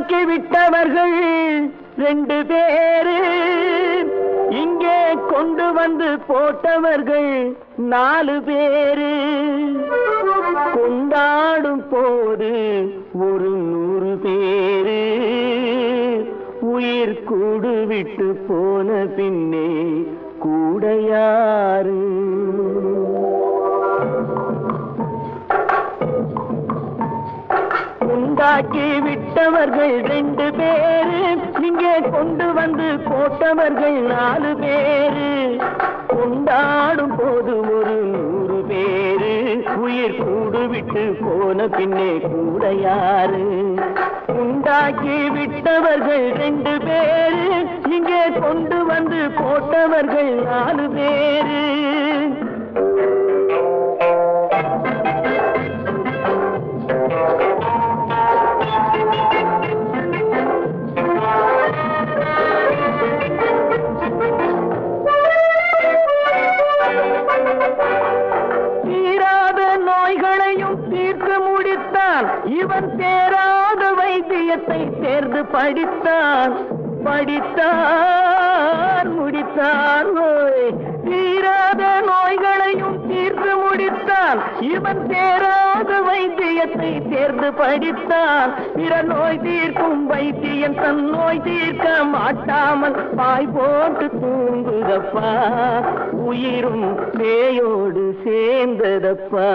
உண்டாக்கி விட்டவர்கள் 2 பேரு, இங்கே கொண்டு வந்து போட்டவர்கள் 4 பேரு. கொண்டாடும் போது ஒரு 100 பேரு, உயிர் கூடு விட்டு போன பின்னே கூட யாரு? உண்டாக்கி விட்டவர்கள் 2 பேரு, இங்கே கொண்டு வந்து போட்டவர்கள் 4 பேரு. கொண்டாடும் போது ஒரு 100 பேரு, உயிர் கூடு விட்டு போன பின்னே கூட யாரு? உண்டாக்கி விட்டவர்கள் 2 பேரு, இங்கே கொண்டு வந்து போட்டவர்கள் 4 பேரு. இவன் தேராத வைத்தியத்தை தேர்ந்து படித்தான், முடித்தான். தீராத நோய்களையும் தீர்த்து முடித்தான். இவன் தேராத வைத்தியத்தை தேர்ந்து படித்தான். பிற நோய் தீர்க்கும் வைத்தியன் தன் நோய் தீர்க்க மாட்டாமல் பாய் போட்டு தூங்குதப்பா, உயிரும் பேயோடு சேர்ந்ததப்பா.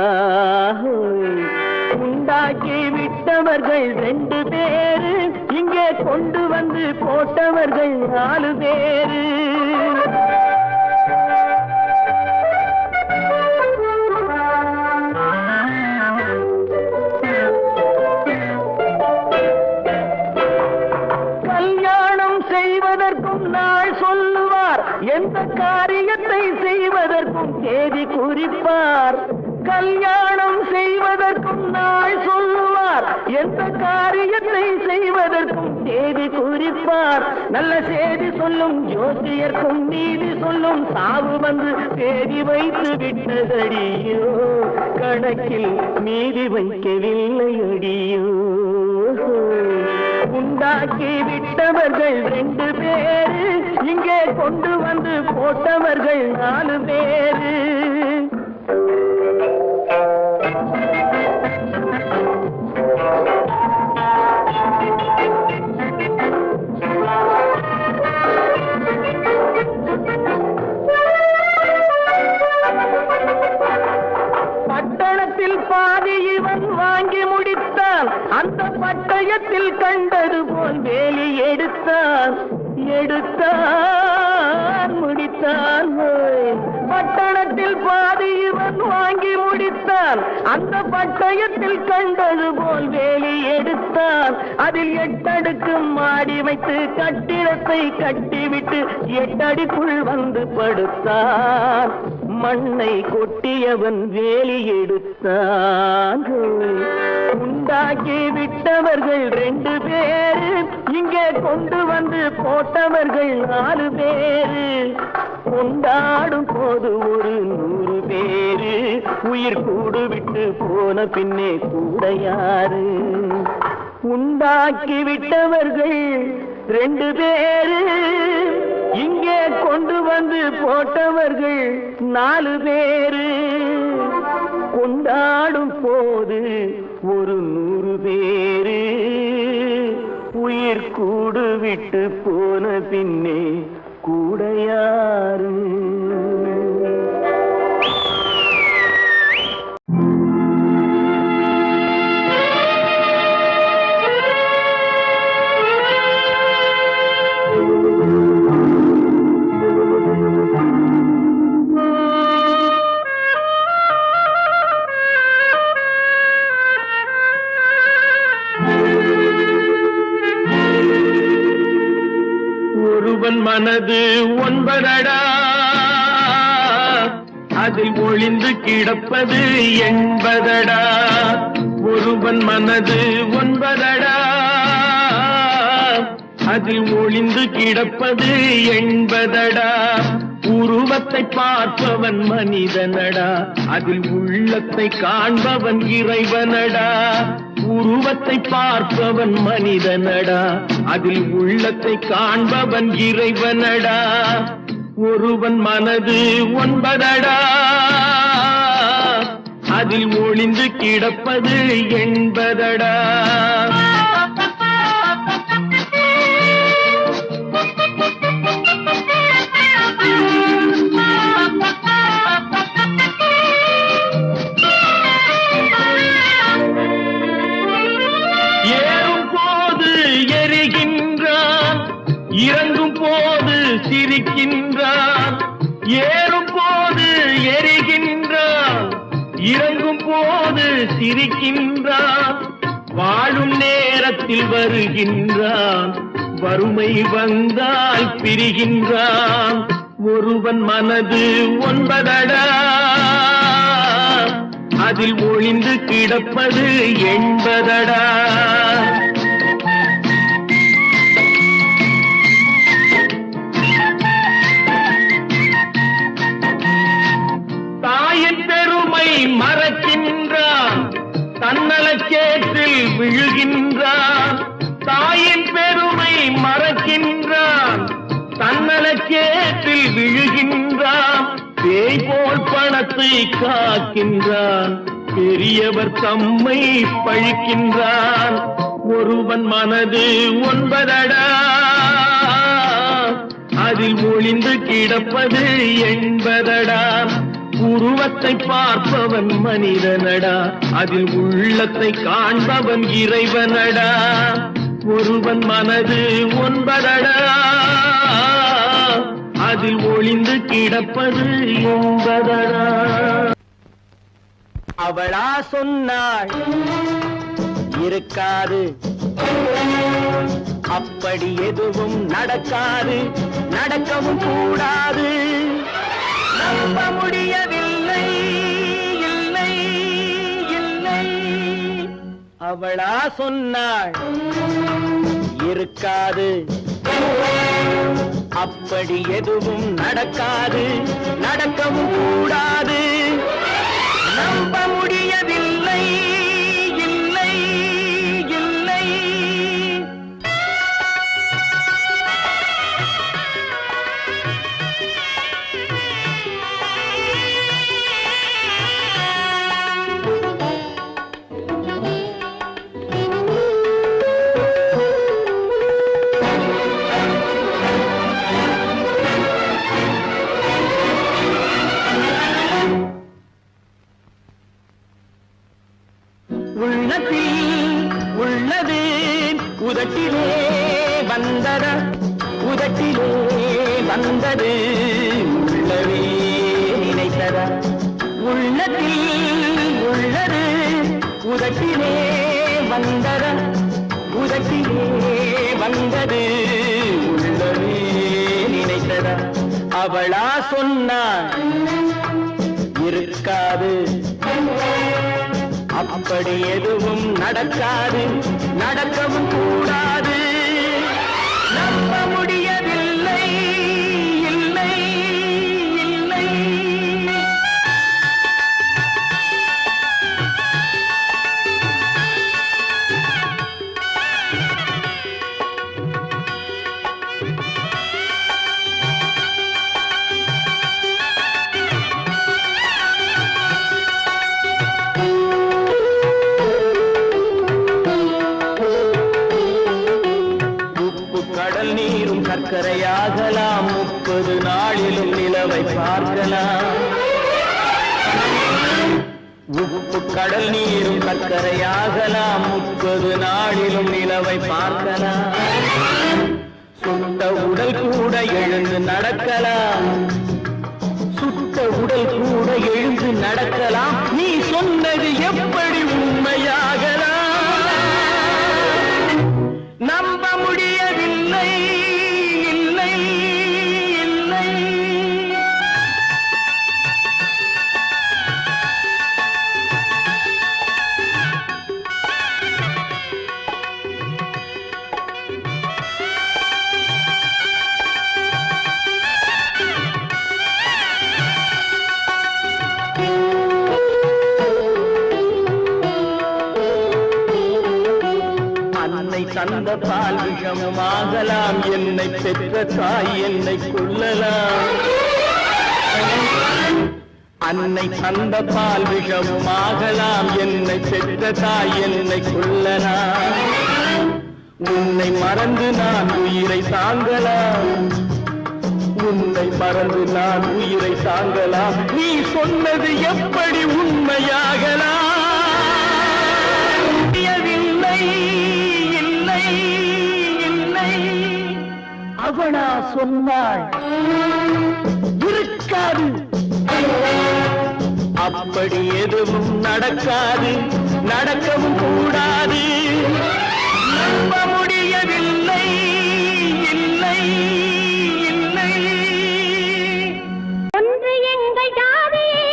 உண்டாக்கி விட்டவர்கள் 2 பேரு, இங்கே கொண்டு வந்து போட்டவர்கள் 4 பேரு. கல்யாணம் செய்வதற்கும் நாள் சொல்லுவார், எந்த காரியத்தை செய்வதற்கும் தேதி குறிப்பார். கல்யாணம் செய்வதற்கும் நாள் சொல்லுவார், எந்த காரியத்தை செய்வதற்கும் தேதி குறிப்பார். நல்ல செய்தி சொல்லும் ஜோசியர்க்கும் நீதி சொல்லும் சாவு வந்து தேதி வைத்து விட்டதடியோ, கணக்கில் மீதி வைக்கவில்லை அடியோ. உண்டாக்கி விட்டவர்கள் 2 பேரு, இங்கே கொண்டு வந்து போட்டவர்கள் 4 பேரு. பட்டணத்தில் பாதி இவன் வாங்கி முடித்தான், அந்த பட்டயத்தில் கண்டது போல் வேலி எடுத்தான், முடித்தான். பட்டணத்தில் பாதி இவன் வாங்கி முடித்தான், அந்த பட்டயத்தில் கண்டது போல் வேலி எடுத்தான். அதில் 8 அடுக்கு மாடி வைத்து கட்டிடத்தை கட்டிவிட்டு 8 அடிக்குள் வந்து படுத்தான். மண்ணை கொட்டியவன் வேலி எடுத்தான். உண்டாக்கி விட்டவர்கள் 2 பேரு, இங்கே கொண்டு வந்து போட்டவர்கள் 4 பேரு. கொண்டாடும் போது ஒரு 100 பேரு, உயிர் கூடு விட்டு போன பின்னே கூட யாரு? உண்டாக்கி விட்டவர்கள் 2 பேரு, இங்கே கொண்டு வந்து போட்டவர்கள் 4 பேரு. கொண்டாடும் போது ஒரு 100 பேரு, உயிர் கூடு விட்டு போன பின்னே கூட யாரு? மனது 9 அதில் ஒளிந்து கிடப்பது 80. ஒருவன் மனது 9 அதில் ஒளிந்து கிடப்பது 80. உருவத்தை பார்ப்பவன் மனிதனடா, அதில் உள்ளத்தை காண்பவன் இறைவனடா. உருவத்தை பார்ப்பவன் மனிதனடா, அதில் உள்ளத்தை காண்பவன் இறைவனடா. ஒருவன் மனது ஒன்பதடா, அதில் ஒளிந்து கிடப்பது என்பதடா. ஏறும் போது எரிகின்றான், இறங்கும் போது சிரிக்கின்றான். ஏறும் போது எரிகின்றான், இறங்கும் போது சிரிக்கின்றான். வாழும் நேரத்தில் வருகின்றான், வறுமை வந்தால் பிரிகின்றான். ஒருவன் மனது ஒன்பதடா, அதில் ஒளிந்து கிடப்பது என்பதடா. தாயின் பெருமை மறக்கின்றான், தன்னலச்சேற்றில் விழுகின்றான். தாயின் பெருமை மறக்கின்றான், தன்னலச்சேற்றில் விழுகின்றான். பேய் போல் பணத்தை காக்கின்றான், பெரியவர் தம்மை பழிக்கின்றான். ஒருவன் மனது ஒன்பதடா, அதில் ஒளிந்து கிடப்பது என்பதடா. உருவத்தை பார்ப்பவன் மனிதனடா, அதில் உள்ளத்தை காண்பவன் இறைவனடா. ஒருவன் மனது ஒன்பதடா, அதில் ஒளிந்து கிடப்பது என்பதடா. அவளா சொன்னாள் இருக்காது, அப்படி எதுவும் நடக்காது, நடக்கவும் கூடாது. நம்ப முடியவில்லை, இல்லை இல்லை. அவளா சொன்னாள் இருக்காது, அப்படி எதுவும் நடக்காது, நடக்கவும் கூடாது. நம்ப முடியவில்லை, இல்லை இல்லை. உள்ளத்தில் உள்ளது உதட்டிலே வந்ததா, உதட்டிலே வந்தது உள்ளவே நினைத்ததா. உள்ளத்தில் உள்ளது உதட்டிலே வந்ததா, உதட்டிலே வந்தது உள்ளவே நினைத்ததா. அவளா சொன்னாள் இருக்காது, அப்படி எதுவும் நடக்காது, நடக்கவும் கூடாது. நம்ப முடியவில்லை, இல்லை இல்லை. கடல் நீரும் சர்க்கரையாகலாம், 30 நாளிலும் நிலவை பார்க்கலாம். உப்பு கடல் நீரும் சர்க்கரையாகலாம், 30 நாளிலும் நிலவை பார்க்கலாம். சுட்ட உடல் கூட எழுந்து நடக்கலாம், சுட்ட உடல் கூட எழுந்து நடக்கலாம். நீ சொன்னது எப்படி உண்மையாகலாம்? நம்ப முடியவில்லை, இல்லை இல்லை. தந்த பால் விஷமும் ஆகலாம், என்னை பெற்ற தாய் என்னை கொள்ளலாம். அன்னை தந்த பால் விஷமும் ஆகலாம், என்னை பெற்ற தாய் என்னை கொள்ளலாம். உன்னை மறந்து நான் உயிரை தாங்கலாம், உன்னை மறந்து நான் உயிரை தாங்கலாம். நீ சொன்னது எப்படி உண்மையாகலாம்? இல்லை இல்லை இல்லை அவனா சொன்னாள், இருக்காது, அப்படி எதுவும் நடக்காது, நடக்கவும் கூடாது. நம்ப முடியவில்லை, இல்லை இல்லை. ஒன்று எங்கள் ஜாதியே,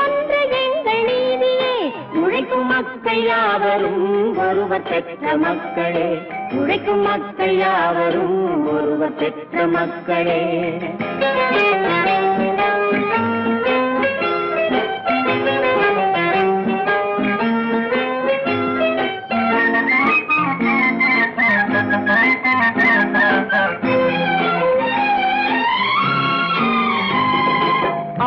ஒன்று எங்கள் நீதியே, உழைக்கும் மக்கள் யாவரும் ஒருவர் பெற்ற மக்களே, உழைக்கும் மக்கள் யாவரும் ஒருவர் பெற்ற மக்களே.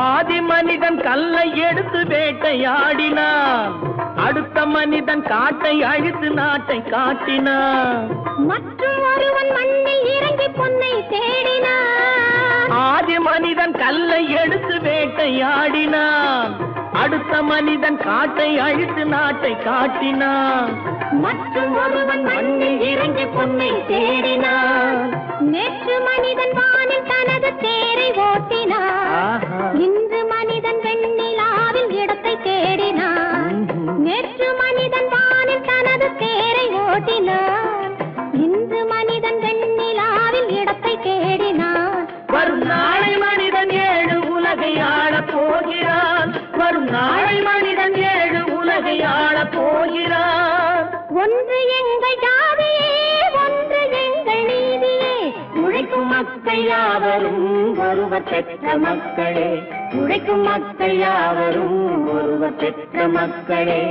ஆதி மனிதன் கல்லை எடுத்து வேட்டையாடினான், அடுத்த மனிதன் காட்டை அழித்து நாட்டை காட்டினான். மற்றும் ஒருவன் மண்ணில் இறங்கி பொன்னை தேடினான். ஆதி மனிதன் கல்லை எடுத்து வேட்டையாடினான், அடுத்த மனிதன் காட்டை அழித்து நாட்டை காட்டினான். மற்றும் ஒருவன் மண்ணில் இறங்கி பொன்னை தேடினான். நேற்று மனிதன் வானில் தனது தேரை ஓட்டினான், இன்று மனிதன் வெண்ணிலாவில் இடத்தை தேடினான். நேற்று மனிதன் வானில் தனது தேரை ஓட்டினான், இன்று மனிதன் வெண்ணிலாவில் இடத்தை தேடினான். வரும் நாளை மனிதன் 7 உலகை ஆளப் போகிறான், வரும் நாளை மனிதன் 7 உலகை ஆளப் போகிறான். ஒன்று எங்கள் ஜாதியே, ஒன்று எங்கள் நீதியே, உழைக்கும் மக்கள் யாவரும் ஒருவர் பெற்ற மக்களே, உழைக்கும் மக்கள் யாவரும் ஒருவர் பெற்ற மக்களே.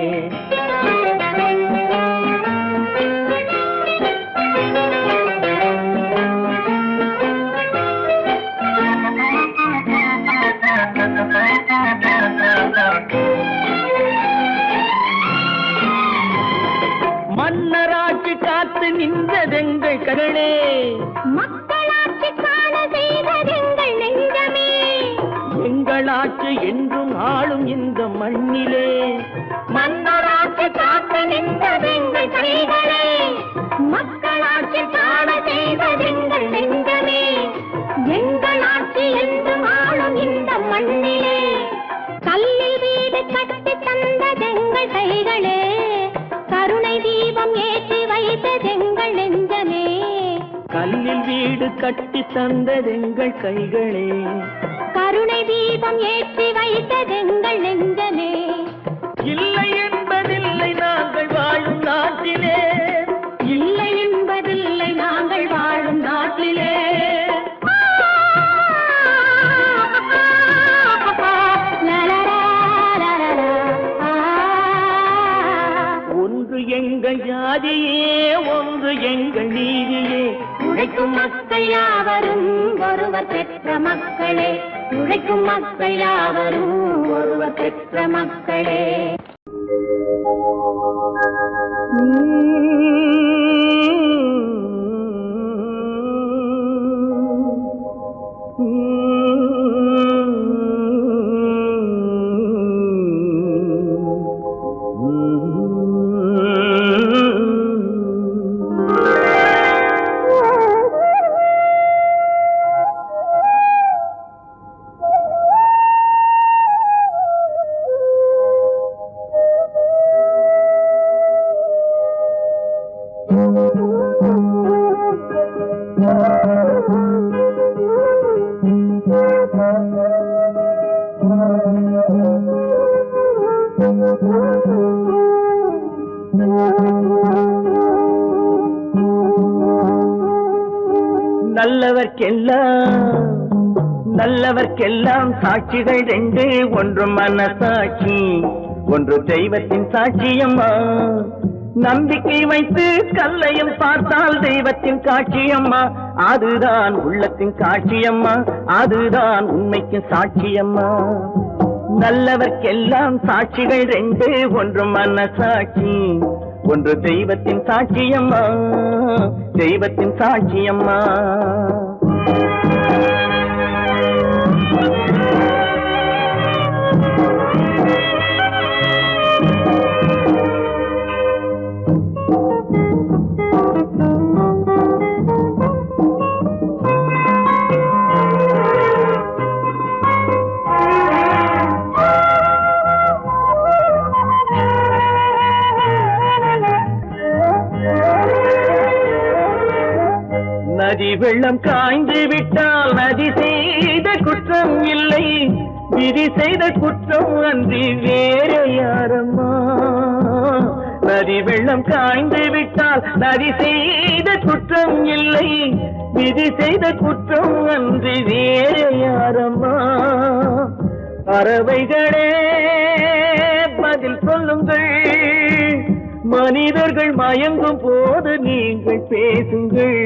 மன்னராட்சி காத்து நின்றதெங்கள் கருணே, மக்களாட்சி காண செய்ததெங்கள் நெஞ்சமே, எங்களாட்சி என்றும் ஆளும் இந்த மண்ணிலே. மன்னராட்சி காத்து நின்றதெங்கள் கைகளே, மக்களாட்சி காண செய்ததெங்கள் நெஞ்சமே, எங்களாட்சி என்றும் ஆளும் இந்த மண்ணிலே. கல்லில் வீடு கட்டி தந்ததெங்கள் கைகளே, கருணை தீபம் ஏற்றி வைத்ததெங்கள் நெஞ்சமே. கல்லில் வீடு கட்டி தந்ததெங்கள் கைகளே, கருணை தீபம் ஏற்றி வைத்ததெங்கள் நெஞ்சமே. இல்லை என்பதில்லை நாங்கள் வாழும் நாட்டிலே, இல்லை என்பதில்லை நாங்கள் வாழும் நாட்டிலே. ஒன்று எங்கள் ஜாதியே, ஒன்று எங்கள் நீதியே, உழைக்கும் மக்கள் யாவரும் ஒருவர் பெற்ற மக்களே, உழைக்கும் மக்கள் யாவரும் ஒருவர் பெற்ற மக்களே. நல்லவர்க்கெல்லாம் சாட்சிகள் 2, ஒன்று மனசாட்சி, ஒன்று தெய்வத்தின் சாட்சியம்மா. நம்பிக்கை வைத்து கல்லையும் பார்த்தால் தெய்வத்தின் காட்சியம்மா, அதுதான் உள்ளத்தின் காட்சியம்மா, அதுதான் உண்மைக்கு சாட்சியம்மா. நல்லவர்க்கெல்லாம் சாட்சிகள் ரெண்டு, ஒன்று மனசாட்சி, ஒன்று தெய்வத்தின் சாட்சியம்மா, தெய்வத்தின் சாட்சியம்மா. நதி வெள்ளம் காய்ந்து விட்டால் நதி செய்த குற்றம் இல்லை, விதி செய்த குற்றம் அன்றி வேற யாரம்மா. நதி வெள்ளம் காய்ந்து விட்டால் நதி செய்த குற்றம் இல்லை, விதி செய்த குற்றம் அன்றி வேற யாரம்மா. பறவைகளே பதில் சொல்லுங்கள், மனிதர்கள் மயங்கும் போது நீங்கள் பேசுங்கள்,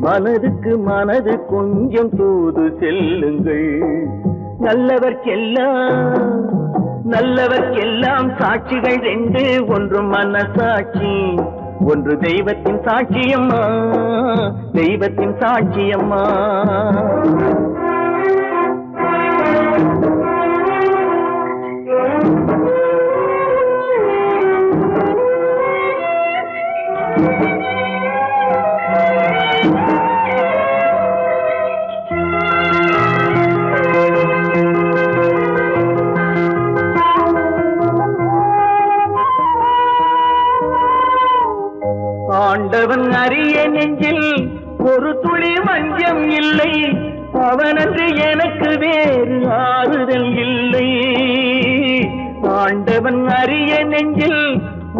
மனதுக்கு மனது கொஞ்சம் தூது செல்லுங்கள். நல்லவர்க்கெல்லாம் சாட்சிகள் ரெண்டு, ஒன்று மனசாட்சி, ஒன்று தெய்வத்தின் சாட்சியம்மா, தெய்வத்தின் சாட்சியம்மா. ஆண்டவன் அறிய நெஞ்சில் ஒரு துளி வஞ்சம் இல்லை, அவனன்று எனக்கு வேறு ஆறுதல் இல்லை. ஆண்டவன் அறிய நெஞ்சில்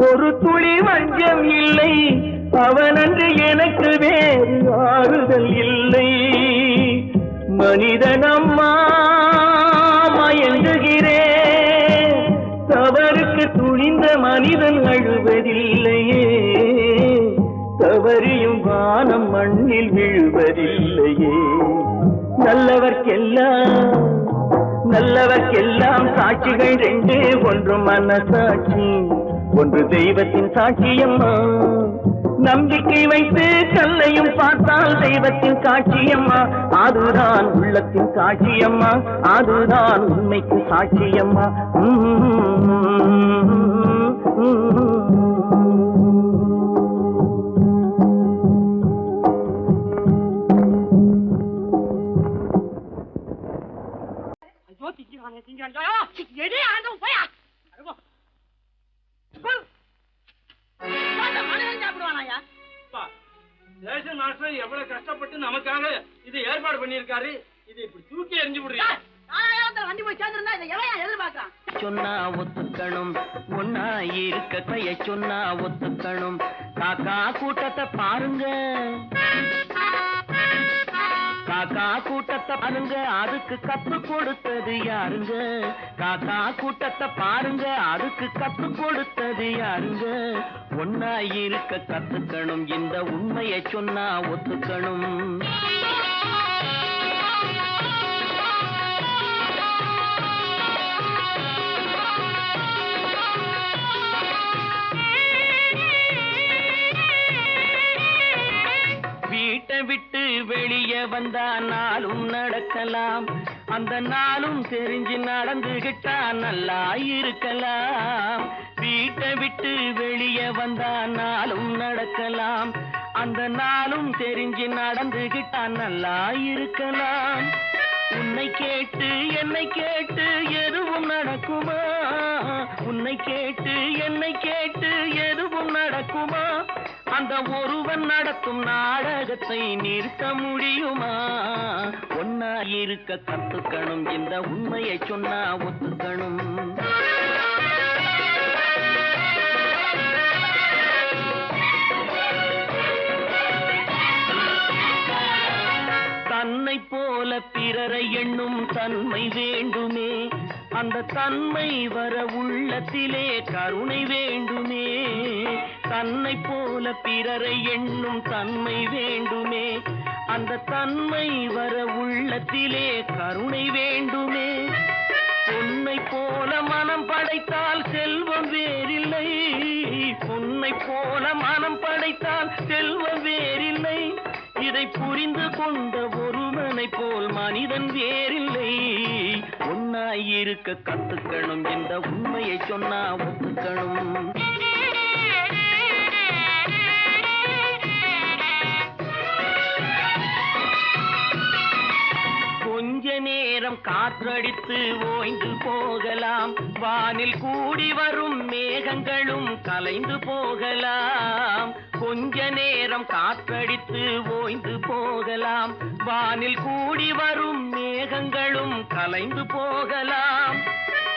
ஒரு துளி வஞ்சம் இல்லை, அவனன்று எனக்கு வேறு ஆறுதல் இல்லை. மனிதனம்மா மயங்குகிறேன், தவறுக்கு துணிந்த மனிதன் அழுவதில்லையே, தவறியும் வானம் மண்ணில் விழுவதில்லையே. நல்லவர்க்கெல்லாம் சாட்சிகள் ரெண்டு, ஒன்று மனசாட்சி, ஒன்று தெய்வத்தின் சாட்சியம்மா. நம்பிக்கை வைத்து கல்லையும் பார்த்தால் தெய்வத்தின் காட்சியம்மா, அதுதான் உள்ளத்தின் காட்சியம்மா, அதுதான் உண்மைக்கு சாட்சியம்மா. எவ்வளவு கஷ்டப்பட்டு நமக்காக இதை ஏற்பாடு பண்ணிருக்காரு, இதை இப்படி தூக்கி எறிஞ்சு விடுறீங்க. சொன்னா ஒத்துக்கணும், ஒன்னா இருக்க கைய சொன்னா ஒத்துக்கணும். காக்கா கூட்டத்தை பாருங்க, காக்கா கூட்டத்தை பாருங்க, அதுக்கு கத்து கொடுத்தது யாருங்க. காக்கா கூட்டத்தை பாருங்க, அதுக்கு கத்து கொடுத்தது யாருங்க. ஒன்னா இருக்க கத்துக்கணும், இந்த உண்மையை சொன்னா ஒத்துக்கணும். வீட்டை விட்டு வெளியே வந்தா நாளும் நடக்கலாம், அந்த நாளும் தெரிஞ்சு நடந்துகிட்டா நல்லா இருக்கலாம். வீட்டை விட்டு வெளியே வந்தா நாளும் நடக்கலாம், அந்த நாளும் தெரிஞ்சு நடந்துகிட்டா நல்லா இருக்கலாம். உன்னை கேட்டு என்னை கேட்டு எதுவும் நடக்குமா, உன்னை கேட்டு என்னை கேட்டு எதுவும் நடக்குமா. அந்த ஒருவன் நடத்தும் நாடகத்தை நிறுத்த முடியுமா. ஒன்னா இருக்க கத்துக்கணும், இந்த உண்மையை சொன்னா ஒத்துக்கணும். தன்னை தன்னை போல பிறரை எண்ணும் தன்மை வேண்டுமே, அந்த தன்மை வர உள்ளத்திலே கருணை வேண்டுமே. தன்னை போல பிறரை எண்ணும் தன்மை வேண்டுமே, அந்த தன்மை வர உள்ளத்திலே கருணை வேண்டுமே. பொன்னை போல மனம் படைத்தால் செல்வம் வேறில்லை, பொன்னை போல மனம் படைத்தால் செல்வம் வேறில்லை. இதை புரிந்து கொண்ட ஒருவனை போல் மனிதன் வேறில்லை. ஒன்னாயிருக்க கத்துக்கணும், இந்த உண்மையை சொன்னா ஒத்துக்கணும். கொஞ்ச நேரம் காற்றடித்து ஓய்ந்து போகலாம், வானில் கூடி வரும் மேகங்களும் கலைந்து போகலாம். கொஞ்ச நேரம் காற்றடித்து ஓய்ந்து போகலாம், வானில் கூடி வரும் மேகங்களும் கலைந்து போகலாம்.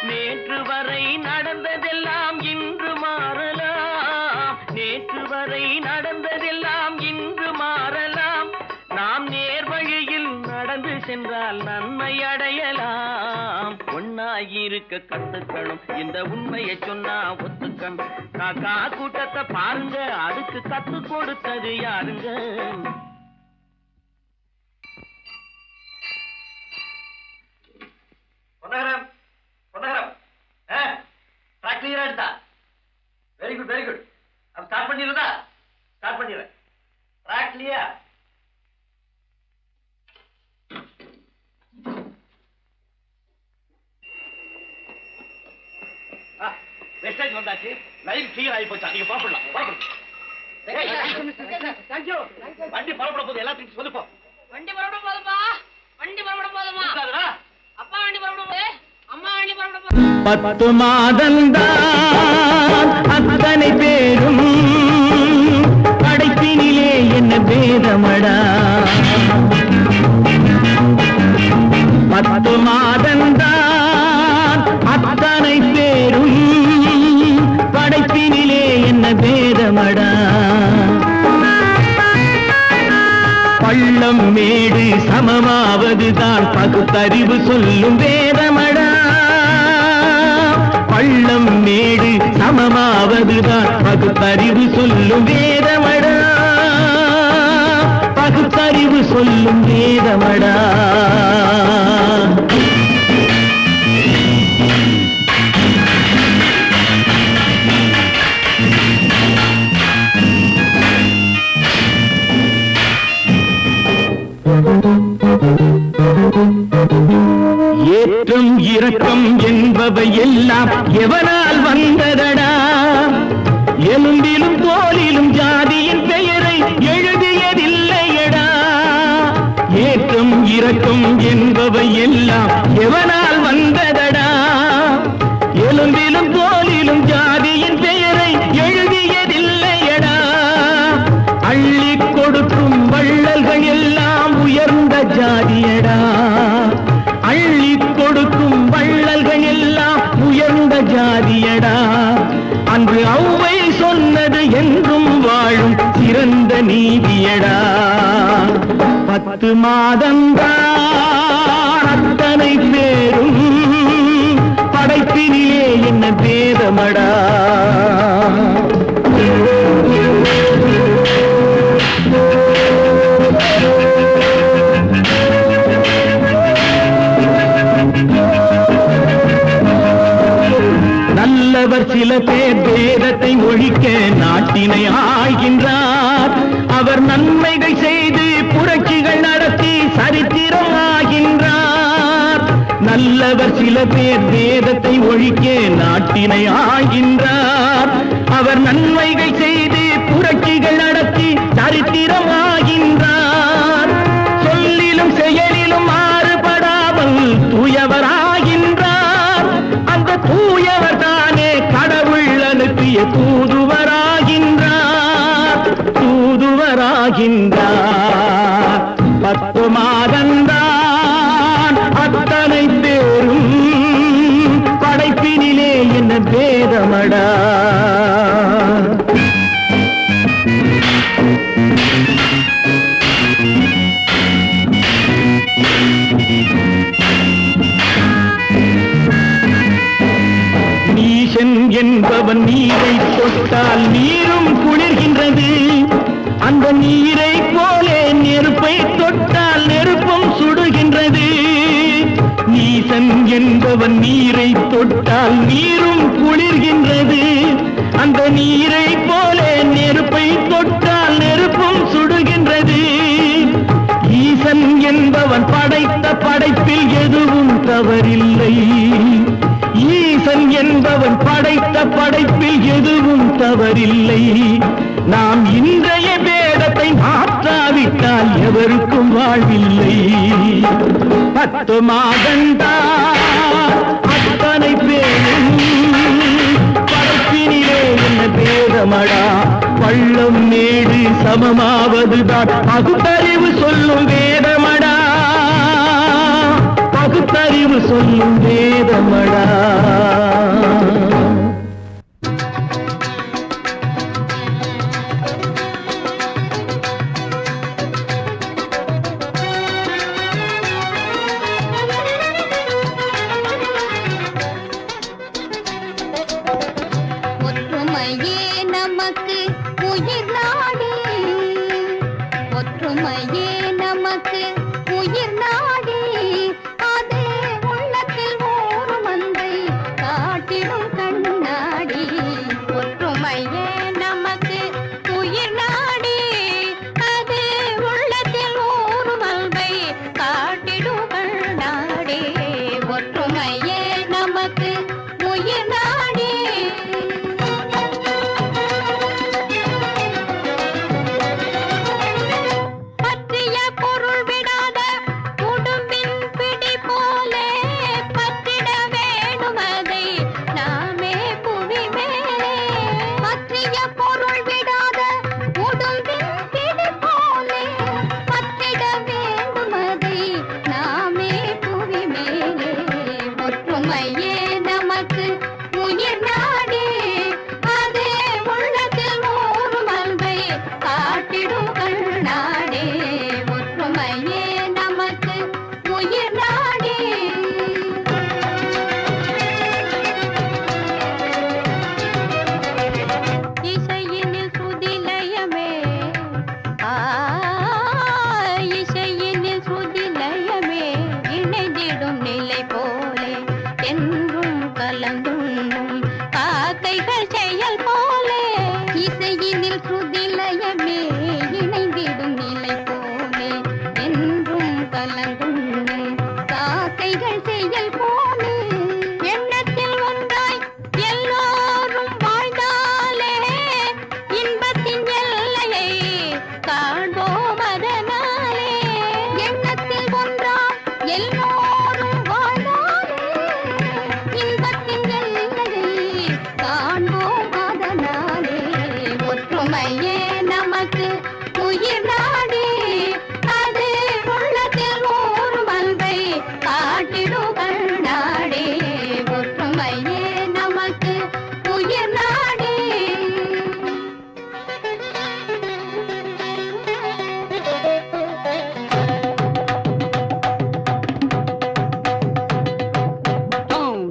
நேற்று வரை நடந்ததெல்லாம் இன்று மாறலாம், நேற்று வரை நடந்ததெல்லாம் இன்று மாறலாம். நாம் நேர் வழியில் நடந்து சென்றால் நன்மை அடையலாம். ஒன்னாயிருக்க கத்துக்கணும், இந்த உண்மையை சொன்னா ஒத்துக்கணும். காக்கா கூட்டத்தை பாருங்க, அதுக்கு கத்து கொடுத்தது யாருங்க? பொன்னகரம், பொன்னகரம், ட்ராக் கிளியரா எடுத்தா? Very good, very good. அப்ப ஸ்டார்ட் பண்ணிடுறதா? ஸ்டார்ட் பண்ணிடுறேன். Track clear. மெசேஜ் வந்தாச்சு, லைன் கிளியர் ஆகி போச்சா? நீங்க புறப்படலாம். வண்டி புறப்பட போது எல்லாத்தையும் சொல்லுப்போ. வண்டி புறப்பட போதுப்பா, வண்டி புறப்பட போதுமா? அப்பா வண்டி புறப்பட போது, அம்மா வண்டி புறப்பட போது. 10 மாதந்தான் அத்தனை பேரும் படைப்பினிலே என்ன பேதமடா. 10 மாதந்தான் அத்தனை பேரும் படைப்பினிலே என்ன பேதமடா. பள்ளம் மேடு சமமாவதுதான் பகுத்தறிவு சொல்லும் வேதமடா. பள்ளம் மேடு சமமாவதுதான் பகுத்தறிவு சொல்லும் வேதமடா. பகுத்தறிவு சொல்லும் வேதமடா. ஏற்றம் இரக்கம் என்பவை எல்லாம் எவனால் வந்ததடா. எலும்பிலும் தோலிலும் ஜாதியின் பெயரை எழுதியதில்லையடா. ஏற்றம் இரக்கம் என்பவை எல்லாம் எவனால் வந்ததடா. எலும்பிலும் தோலிலும் ஜாதியின் பெயரை எழுதியதில்லையடா. அள்ளி கொடுக்கும் வள்ளல்கள் எல்லாம் உயர்ந்த ஜாதியடா. அள்ளி கொடுக்கும் வள்ளல்கள் எல்லாம் உயர்ந்த ஜாதியடா. அன்று ஔவை சொன்னது என்றும் வாழும் சிறந்த நீதியடா. 10 மாதந்தான் அத்தனை பேரும் படைப்பினிலே என்ன பேதமடா. நல்லவர் சில பேர் வேதத்தை ஒழிக்க நாட்டினை ஆள்கின்றார். அவர் நன்மைகள் செய்து புரட்சிகள் நடத்தி சரித்திரம் ஆகின்றார். நல்லவர் சில பேர் வேதத்தை ஒழிக்க நாட்டினை ஆள்கின்றார். அவர் நன்மைகள் செய்து புரட்சிகள் நடத்தி சரித்திரம் ஆகின்றார். சொல்லிலும் செயலிலும் மாறுபடாமல் தூயவராகின்றார். அந்த தூயவர் தானே கடவுள் அனுப்பிய தூதுவராகின்றார். தூதுவராகின்றார். 10 மாதந்தான் அத்தனை பேரும் படைப்பினிலே என்ன பேதமடா. என்பவன் நீரை தொட்டால் நீரும் குளிர்கின்றது. அந்த நீரை போலே நெருப்பை தொட்டால் நெருப்பும் சுடுகின்றது. நீசன் என்பவன் நீரை தொட்டால் நீரும் குளிர்கின்றது. அந்த நீரை போலே நெருப்பை தொட்டால் நெருப்பும் சுடுகின்றது. ஈசன் என்பவன் படைத்த படைப்பில் எதுவும் தவறில்லை. ஈசன் என்பவன் படைத்த படைப்பில் எதுவும் தவறில்லை. நாம் இன்றைய வேதத்தை மாற்றாவிட்டால் எவருக்கும் வாழ்வில்லை. 10 மாதந்தான் அத்தனை பேரும் படைப்பினிலே என்ன பேதமடா. பள்ளம் மேடு சமமாவதுதான் பகுத்தறிவு சொல்லும் வேதமடா. பகுத்தறிவு சொல்லும் வேதமடா. ஒற்றுமையே நமக்கு உயிர் நாடி, ஒற்றுமையே நமக்கு உயிர் நாடி, அது உள்ளத்தில் ஓரும் அன்பை காட்டிடும் கண்ணாடி. ஒற்றுமையே நமக்கு உயிர் நாடி, அது உள்ளத்தில் ஓரும் அன்பை காட்டிடும் கண்ணாடி. ஒற்றுமையே நமக்கு உயிர் நாடி. பற்றிய பொருள் விடாத உடும்பின் பிடி போலே பற்றிட வேணும் அதை நாமே புவி மேலே. பற்றிய பொருள் விடாத உடும்பின் பிடி போலே பற்றிட வேண்டும் அதை நாமே புவி மேலே. ஒற்றுமையே நமக்கு உயிர் நாடி, அது உள்ளத்தில் ஓரும் அன்பை காட்டிடும் கண்ணாடி. ஒற்றுமையே நமக்கு உயிர் நாடி. இசையினில் சுதிலயமே, இசையினில் சுதிலயமே இணைந்திடும் நிலை போலே என்றும் கலந்துண்ணும் காக்கைகள் செயல் போலே. இசையினில் சுதிலயமே இணைந்திடும் நிலை போலே என்றும் கலந்துண்ணும் காக்கைகள் செயல் போலே. எண்ணத்தில் ஒன்றாய் எல்லோரும் வாழ்ந்தாலே இன்பத்தின் எல்லையை காண்போம் அதனாலே. எண்ணத்தில் ஒன்றாய் எல்லோரும் வாழ்ந்தாலே இன்பத்தின் எல்லையை காண்போம் அதனாலே. ஒற்றுமையே நமக்கு உயிர் நாடி, அது உள்ளத்தில் ஓரும் அன்பை காட்டிடும் கண்ணாடி. ஒற்றுமையே நமக்கு உயிர் நாடி.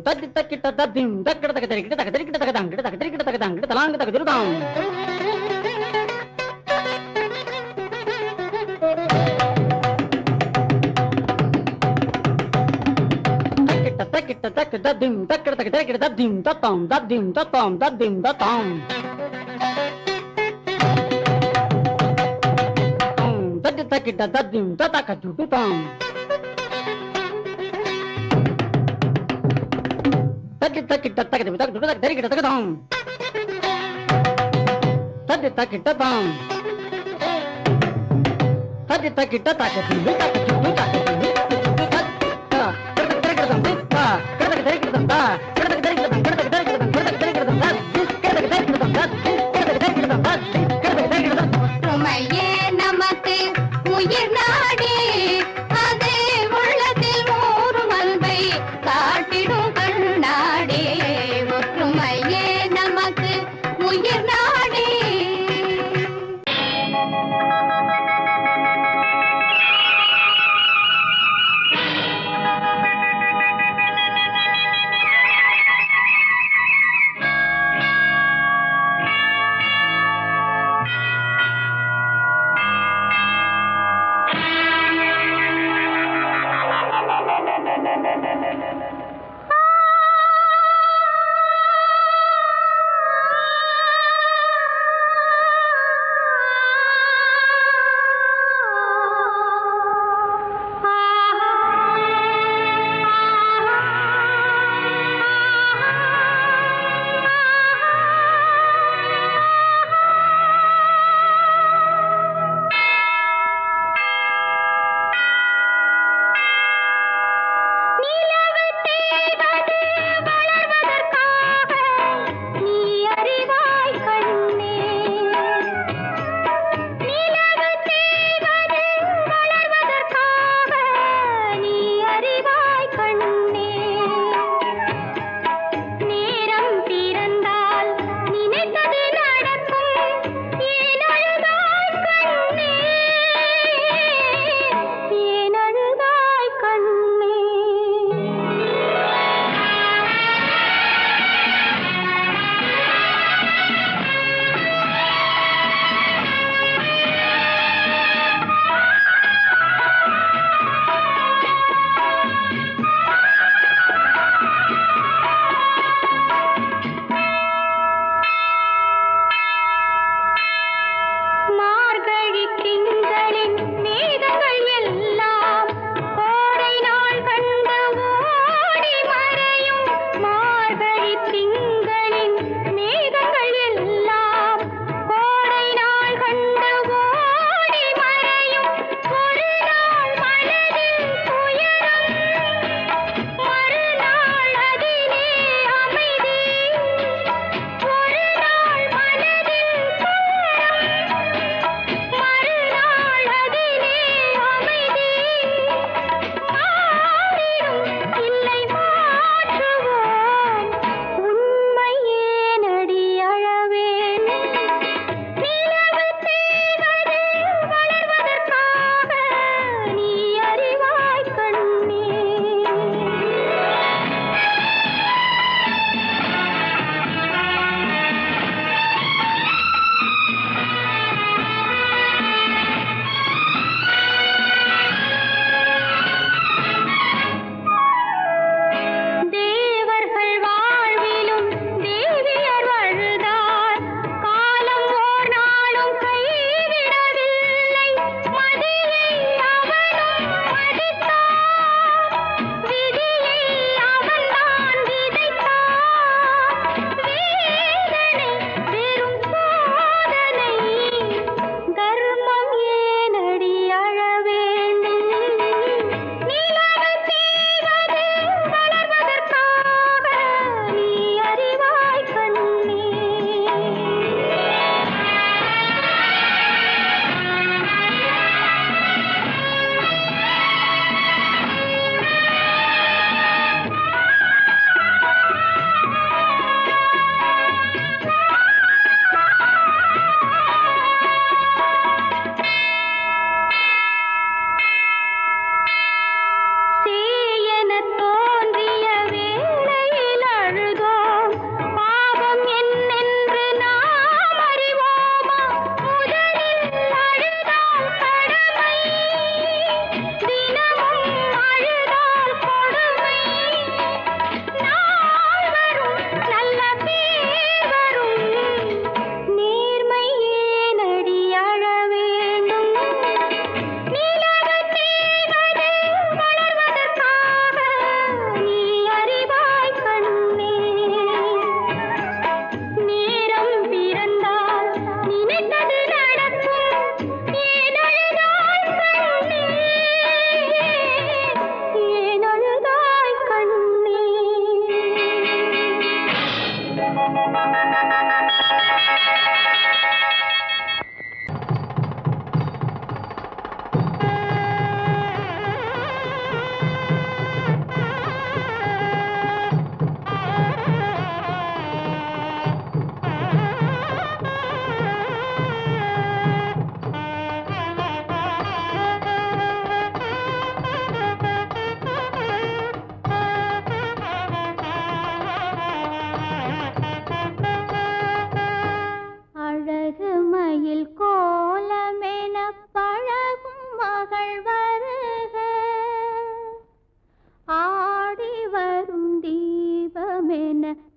தத்தி தக்கிட்ட தத்திம் தக்கிட தக்க தெரிக்கிட்ட தக்க தெரிக்கிட்ட தக்க தங்கிட்ட தக்க தெரிக்கிட்ட தக்க தங்கிட்ட தலாங்க தக்க திருதாம். தக்கிட்ட தக்கிட்ட தக்க தத்திம் தக்கிட தக்க தெரிக்கிட்ட தத்திம் தத்தாம் தத்திம் தத்தாம் தத்திம் தத்தாம். தத்தி தக்கிட்ட தத்திம் தத்தக்க சுட்டுதாம். தத்தி தக்கிட்ட தக்க தக்க தக்க தெரிக்கிட்ட தக்கதாம். தத்தி தக்கிட்ட தாம். தத்தி தக்கிட்ட தக்க சுட்டு தக்க சுட்டு தக்க சுட்டு கிடக்கு தெரிக்கிறதாம். கிடக்கு தெரிக்கிறதாம். கிடக்கு தெரிக்கிறதாம். கிடக்கு தெரிக்கிறதாம். கிடக்கு தெரிக்கிறதாம். கிடக்கு தெரிக்கிறதாம். கிடக்கு தெரிக்கிறதாம். கிடக்கு தெரிக்கிறதாம். ஒற்றுமையே நமக்கு உயிர் நாடி, அது உள்ளத்தில் ஓரும் அன்பை காட்டிடும் கண்ணாடி. ஒற்றுமையே நமக்கு உயிர் நாடி.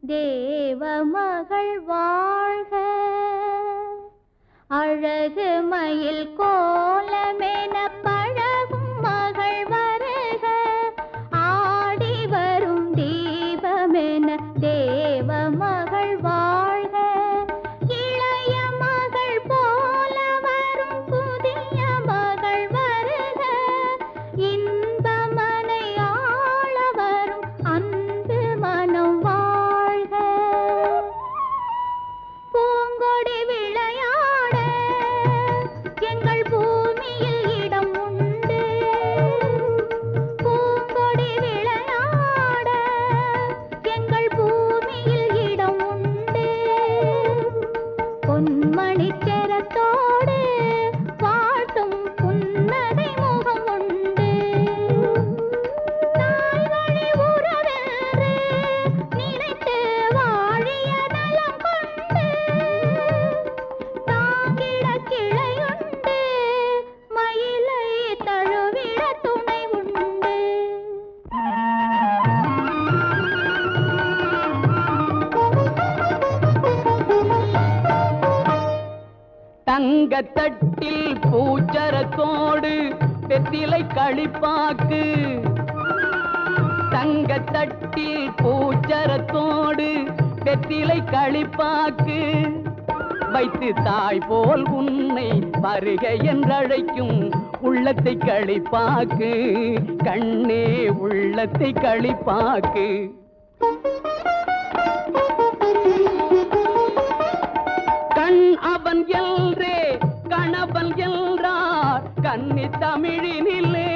தேவமகள் வாழ்க, அழகு மயில் கோலமென பழகும் மகள் வருக, ஆடி வரும் தீபமென தேவமகள் வாழ்க, இளைய மகள் போல வரும் புதிய மகள் வருக, இன்பமனை ஆள வரும் அன்பு மனம் வாழ்க, பூங்கொடி விளையாட எங்கள் பூமியில் இடம் உண்டு, பூங்கொடி விளையாட எங்கள் பூமியில் இடம் உண்டு, பொன்மணி செரத்தோடு வாழ்த்தும் புன்னகை முகம் உண்டு, தாய்வழி உறவென்று நினைத்து வாழிய நலம் கொண்டு, தாங்கிட கிளையுண்டு மயிலை தழுவிட துணை உண்டு. தங்கத்தட்டில் பூச்சரத்தோடு வெற்றிலை களிப்பாக்கு, தங்கத்தட்டில் பூச்சரத்தோடு வெற்றிலை களிப்பாக்கு வைத்து தாய் போல் உன்னை வருக என்றழைக்கும் உள்ளத்தை களிப்பாக்கு, கண்ணே உள்ளத்தை களிப்பாக்கு. கண் அவன் எல்ரே கணவன் என்றார் கன்னி தமிழினிலே,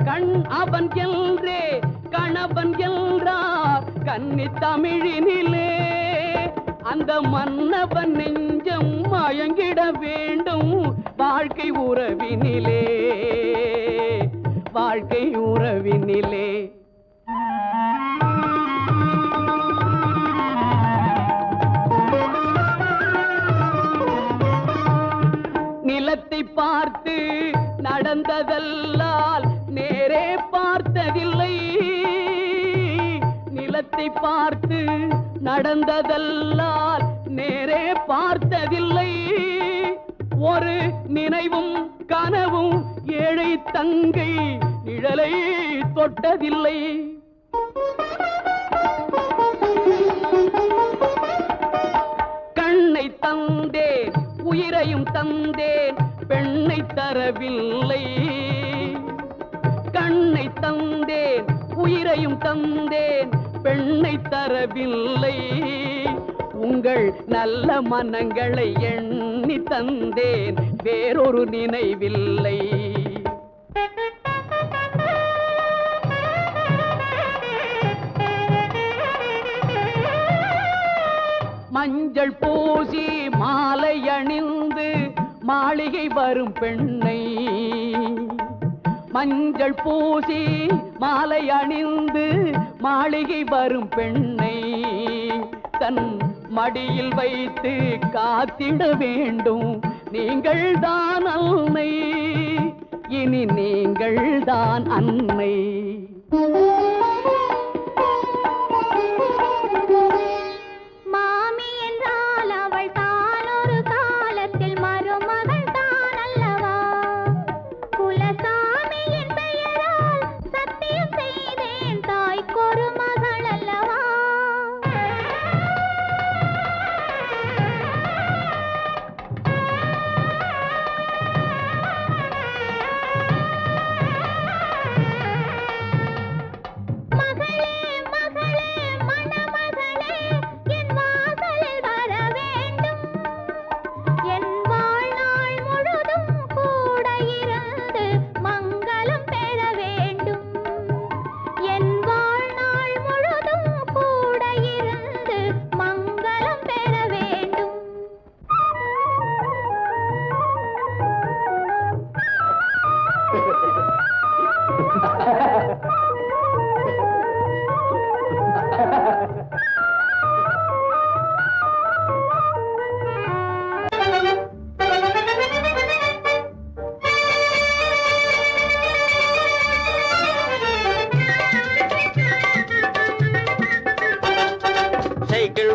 கண் அவன் எல்ரே கணவன் என்றார் கன்னி தமிழினிலே, அந்த மன்னவன் நெஞ்சம் மயங்கிட வேண்டும் வாழ்க்கை உறவினிலே, வாழ்க்கை உறவினிலே. நிலத்தை பார்த்து நடந்ததல்லால் நேரே பார்த்ததில்லை, நிலத்தை பார்த்து நடந்ததல்லால் நேரே பார்த்ததில்லை, ஒரு நினைவும் கனவும் ஏழை தங்கை நிழலை தொட்டதில்லை. கண்ணை தந்தேன் உயிரையும் தந்தேன் பெண்ணை தரவில்லை, கண்ணை தந்தேன் உயிரையும் தந்தேன் பெண்ணை தரவில்லை, உங்கள் நல்ல மனங்களை எண்ணி தந்தேன் வேறொரு நினைவில்லை. மஞ்சள் பூசி மாலை அணிந்து மாளிகை வரும் பெண்ணை, மஞ்சள் பூசி மாலை அணிந்து மாளிகை வரும் பெண்ணை தன் மடியில் வைத்து காத்திட வேண்டும் நீங்கள் தான் அன்னை, இனி நீங்கள் தான் அன்னை. மாமி என்றால் அவள் தான் ஒரு காலத்தில் மருமகள் தான் அல்லவா, குலசாமியின் பெயரால் சத்தியம் செய்தேன் தாய்க்கொரு மகள் அல்லவா.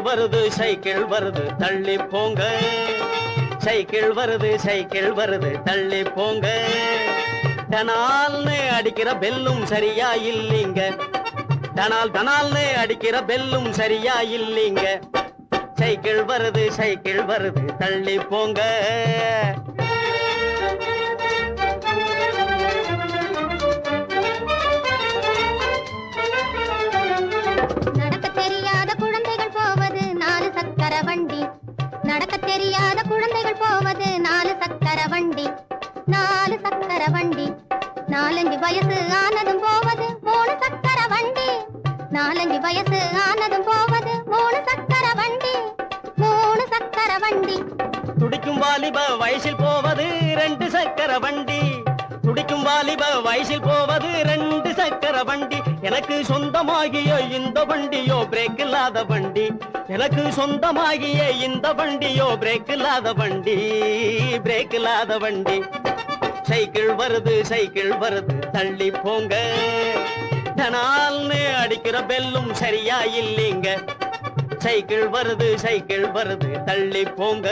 வருது சைக்கிள் வருது தள்ளி போங்க, சைக்கிள் வருது சைக்கிள் வருது தள்ளி போங்க. டனால்னு அடிக்கிற பெல்லும் சரியா இல்லைங்க, டனால் டனால்னு அடிக்கிற பெல்லும் சரியா இல்லைங்க. சைக்கிள் வருது சைக்கிள் வருது தள்ளி போங்க. நடக்க தெரியாத குழந்தைகள் போவது 4 சக்கர வண்டி, நடக்க தெரியாத குழந்தைகள் போவது 4 சக்கர வண்டி, 4 சக்கர வண்டி. 4-5 வயசு ஆனதும் போவது 3 சக்கர வண்டி, 4-5 வயசு ஆனதும் போவது 3 சக்கர வண்டி, 3 சக்கர வண்டி. துடிக்கும் வாலிப வயசில் போவது 2 சக்கர வண்டி, துடிக்கும் வாலிப வயசில் போவது 2 சக்கர வண்டி. எனக்கு சொந்தமாகிய இந்த வண்டியோ பிரேக் இல்லாத வண்டி, எனக்கு சொந்தமாகிய இந்த வண்டியோ பிரேக் இல்லாத வண்டி, பிரேக் இல்லாத வண்டி. சைக்கிள் வருது சைக்கிள் வருது தள்ளி போங்க, டனால்னு அடிக்கிற பெல்லும் சரியா இல்லைங்க. சைக்கிள் வருது சைக்கிள் வருது தள்ளி போங்க.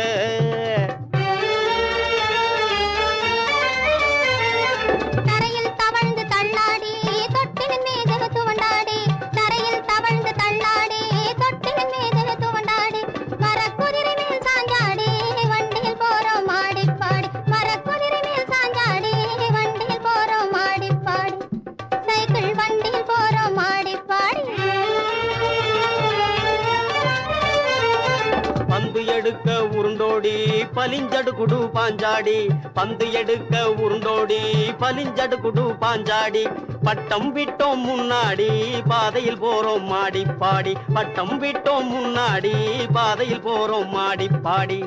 தரையில் தவழ்ந்து தள்ளாடி தொட்டிலின் மீது துவண்டாடி, தரையில் தவழ்ந்து தள்ளாடி தொட்டிலின் மீது துவண்டாடி. மரக்குதிரை மேல் சாஞ்சாடி வண்டியில் போறோம் ஆடி பாடி, மரக்குதிரை மேல் சாஞ்சாடி வண்டியில் போறோம் ஆடி பாடி, சைக்கிள் வண்டியில் போறோம் ஆடி பாடி. பந்து எடுக்க உருண்டோடி பலிஞ்சடு குடு பாஞ்சாடி, பந்து எடுக்க உருண்டோடி பலிஞ்சடு குடு பாஞ்சாடி. பட்டம் விட்டோம் முன்னாடி பாதையில் போறோம் மாடி பாடி, பட்டம் விட்டோம் முன்னாடி பாதையில் போறோம் மாடி பாடி.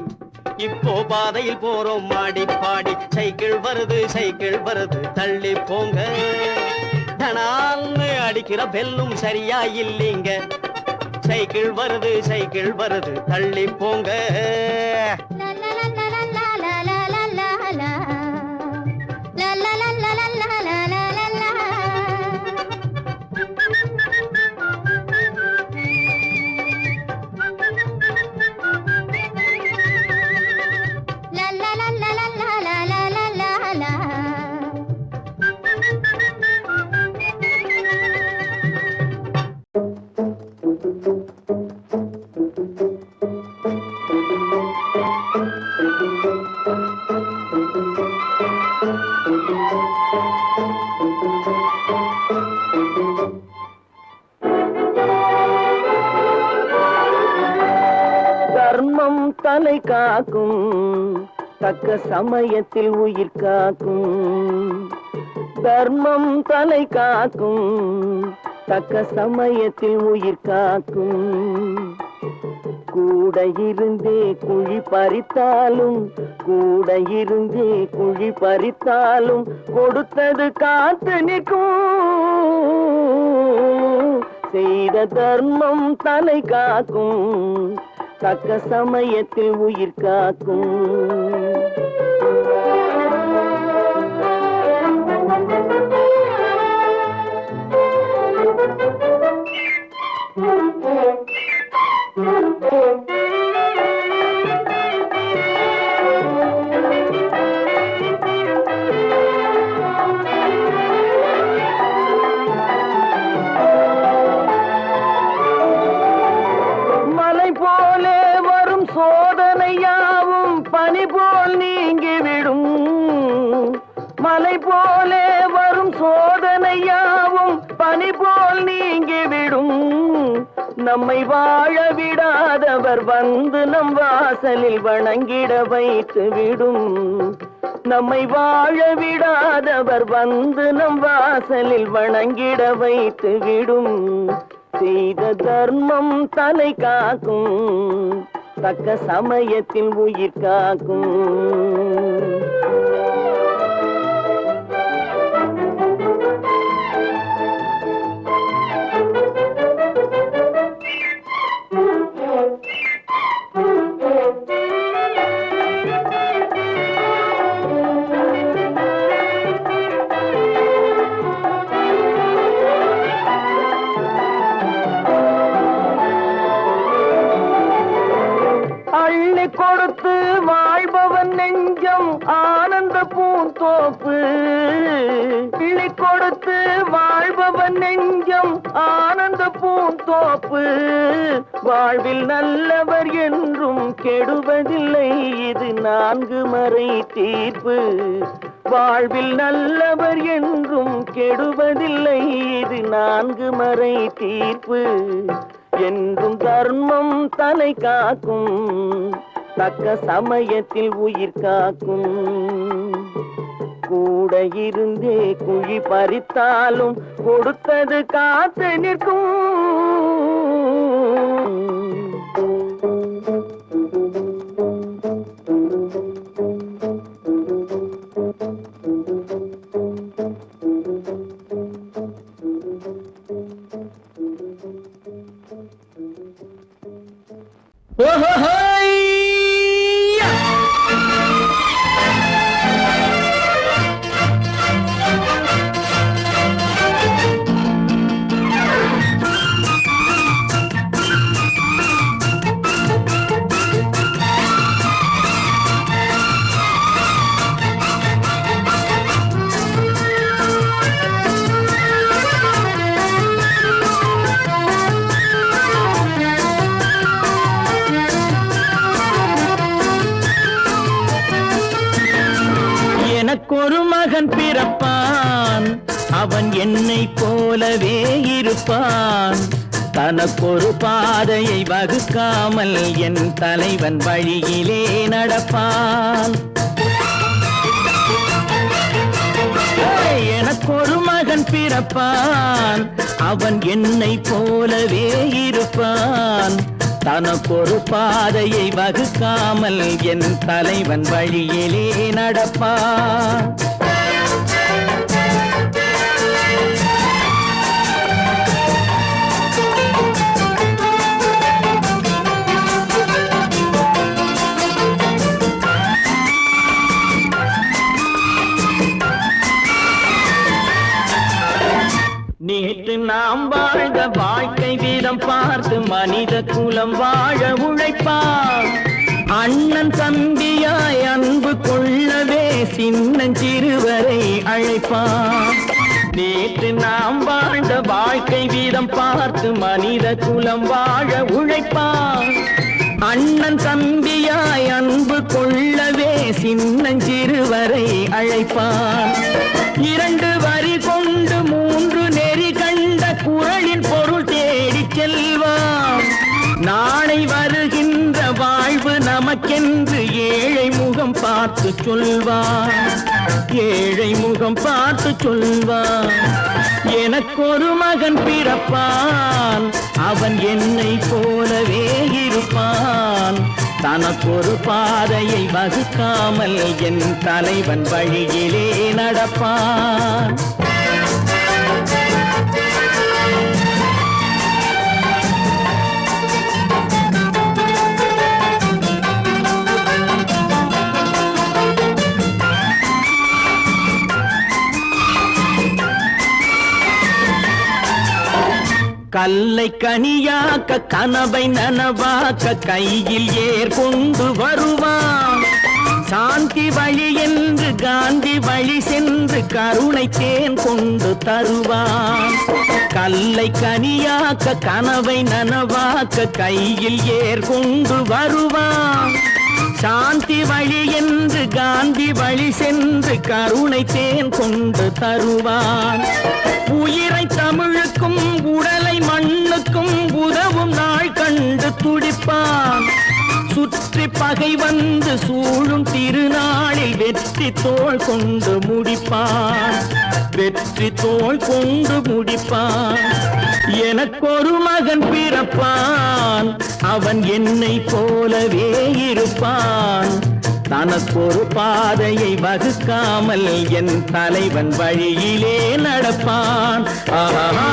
இப்போ பாதையில் போறோம் மாடி பாடி. சைக்கிள் வருது சைக்கிள் வருது தள்ளி போங்க, டனால்னு அடிக்கிற பெல்லும் சரியா இல்லைங்க. சைக்கிள் வருது சைக்கிள் வருது தள்ளி போங்க. தர்மம் தலை காக்கும், தக்க சமயத்தில் உயிர் காக்கும். தர்மம் தலை காக்கும், தக்க சமயத்தில் உயிர் காக்கும். கூட இருந்தே குழி பறித்தாலும், கூட இருந்தே குழி பறித்தாலும் கொடுத்தது காத்து நிற்கும். செய்த தர்மம் தலை காக்கும், தக்க சமயத்தில் உயிர் காக்கும். மலை போலே வரும் சோதனையாவும் பனி போல் நீங்கிவிடும், மலை போலே வரும் சோதனையாவும் பனி போல் நீங்கிவிடும். நம்மை வாழ விடாதவர் வந்து நம் வாசலில் வணங்கிட வைத்து விடும், நம்மை வாழ விடாதவர் வந்து நம் வாசலில் வணங்கிட வைத்து விடும். செய்த தர்மம் தலை காக்கும், தக்க சமயத்தில் உயிர் காக்கும். ஆனந்த பூந்தோப்பு கிளி கொடுத்து வாழ்பவன் நெஞ்சம் ஆனந்த பூந்தோப்பு வாழ்வில் நல்லவர் என்றும் கெடுவதில்லை இது 4 மறை தீர்ப்பு வாழ்வில் நல்லவர் என்றும் கெடுவதில்லை இது 4 மறை தீர்ப்பு என்றும் தர்மம் தலை காக்கும் தக்க சமயத்தில் உயிர் காக்கும் கூட இருந்தே குழி பறித்தாலும் கொடுத்தது காத்து நிற்கும் எனக்கொரு மகன் பிறப்பான் அவன் என்னை போலவே இருப்பான் தனக்கொரு பாதையை வகுக்காமல் என் தலைவன் வழியிலே நடப்பான் எனக்கொரு மகன் பிறப்பான் அவன் என்னை போலவே இருப்பான் தனக்கொரு பாதையை வகுக்காமல் என் தலைவன் வழியிலே நடப்பான் நேற்று நாம் வாழ்ந்த வாழ்க்கை வீதம் பார்த்து மனித குலம் வாழ உழைப்பான் அண்ணன் தம்பியாய் அன்பு கொள்ளவே சின்னஞ்சிறுவரை அழைப்பான் நேற்று நாம் வாழ்ந்த வாழ்க்கை வீதம் பார்த்து மனித குலம் வாழ உழைப்பான் அண்ணன் தம்பியாய் அன்பு கொள்ளவே சின்னஞ்சிறுவரை அழைப்பான் 2 வரி கொண்டு 3 நெறி கண்ட குறளின் பொருள் தேடி செல்வான் நாளை வருகின்ற வாழ்வு நமக்கென்று ஏழை முகம் பார்த்து சொல்வான் ஏழை முகம் பார்த்து சொல்வான் எனக்கொரு மகன் பிறப்பான் அவன் என்னை போலவே இருப்பான் தனக்கொரு பாதையை வகுக்காமல் என் தலைவன் வழியிலே நடப்பான் கல்லை கனியாக்க கனவை நனவாக்க கையில் ஏற்கொண்டு வருவான் சாந்தி வழி என்று காந்தி வழி சென்று கருணை தேன் கொண்டு தருவான் கல்லை கனியாக்க கனவை நனவாக்க கையில் ஏற்கொண்டு வருவான் சாந்தி வழி என்று காந்தி வழி சென்று கருணை தேன் கொண்டு தருவான் உயிரை தமிழுக்கும் உடலை மண்ணுக்கும் உதவும் நாள் கண்டு துடிப்பான் சுற்றி பகை வந்து சூழும் திருநாளில் வெற்றி தோள் கொண்டு முடிப்பான் வெற்றி தோள் கொண்டு முடிப்பான் எனக்கொரு மகன் பிறப்பான் அவன் என்னை போலவே இருப்பான் தனக்கொரு பாதையை வகுக்காமல் என் தலைவன் வழியிலே நடப்பான் ஆஹா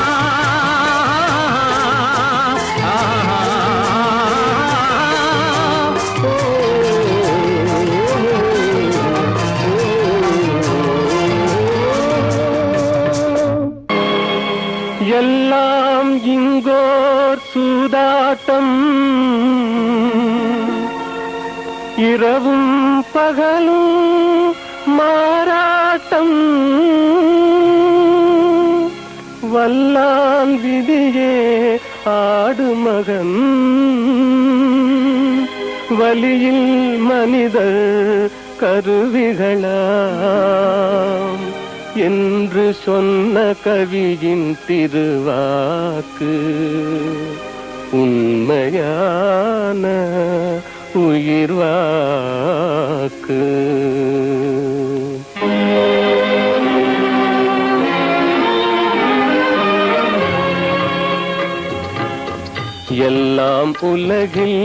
எல்லாம் இங்கோர் சூதாட்டம் இரவும் பகலும் மாறாட்டம் வல்லால் விதியே ஆடு மகன் வலியில் மனிதர் கருவிகளாம் என்று சொன்ன கவியின் திருவாக்கு உண்மையான உயிர்வாக்கு. எல்லாம் உலகில்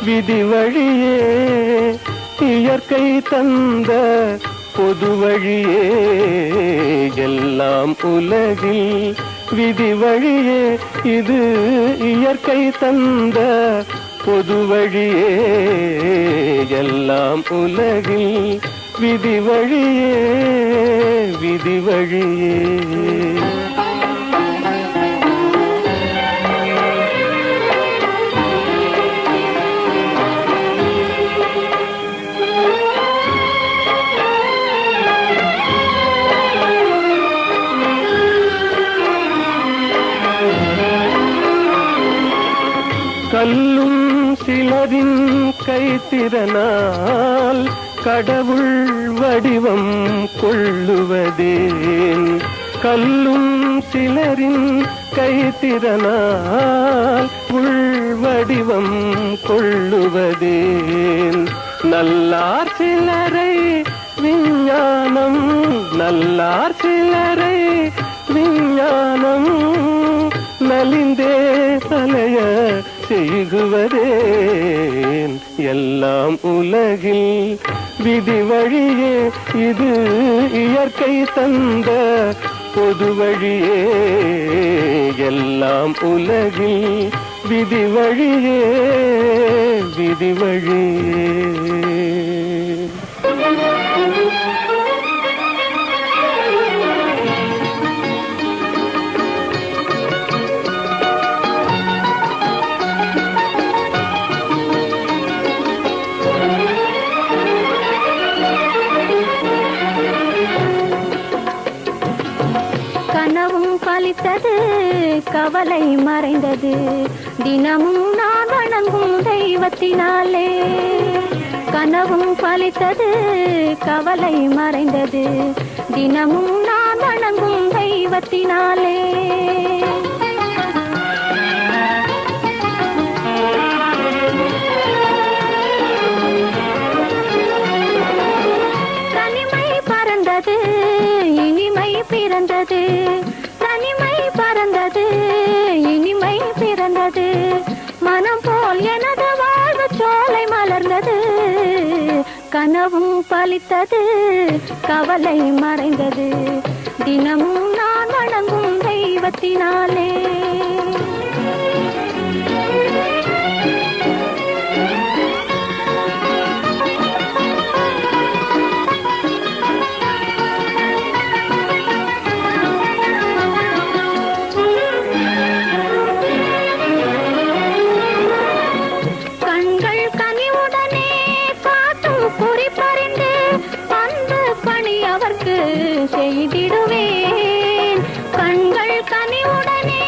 விதி வழியே இயற்கை தந்த பொது வழியே. எல்லாம் உலகில் விதி வழியே இது இயற்கை தந்த பொது வழியே. எல்லாம் உலகில் விதி வழியே விதி வழியே. கல்லும் சிலரின் கைத்திறனால் கடவுள் வடிவம் கொள்ளுவதேன். கல்லும் சிலரின் கைத்திறனால் உள்வடிவம் கொள்ளுவதேன். நல்லார் சிலரை விஞ்ஞானம் நல்லார் சிலரை விஞ்ஞானம் நலிந்தே அலைய செய்குவதேன். எல்லாம் உலகில் விதி வழியே இது இயற்கை தந்த பொது வழியே. எல்லாம் உலகில் விதி வழியே விதி வழியே. கனவும் பலித்தது கவலை மறைந்தது தினமும் நான் வணங்கும் தெய்வத்தினாலே. கனவும் பலித்தது கவலை மறைந்தது தினமும் நான் வணங்கும் தெய்வத்தினாலே. தனிமை பறந்தது இனிமை பிறந்தது. தனிமை பறந்தது இனிமை பிறந்தது. மனம் போல் எனது வாழ்வு சோலை மலர்ந்தது. கனவும் பலித்தது கவலை மறைந்தது தினமும் நான் வணங்கும் தெய்வத்தினாலே. செய்திடுவேன் கண்கள் கனிவுடனே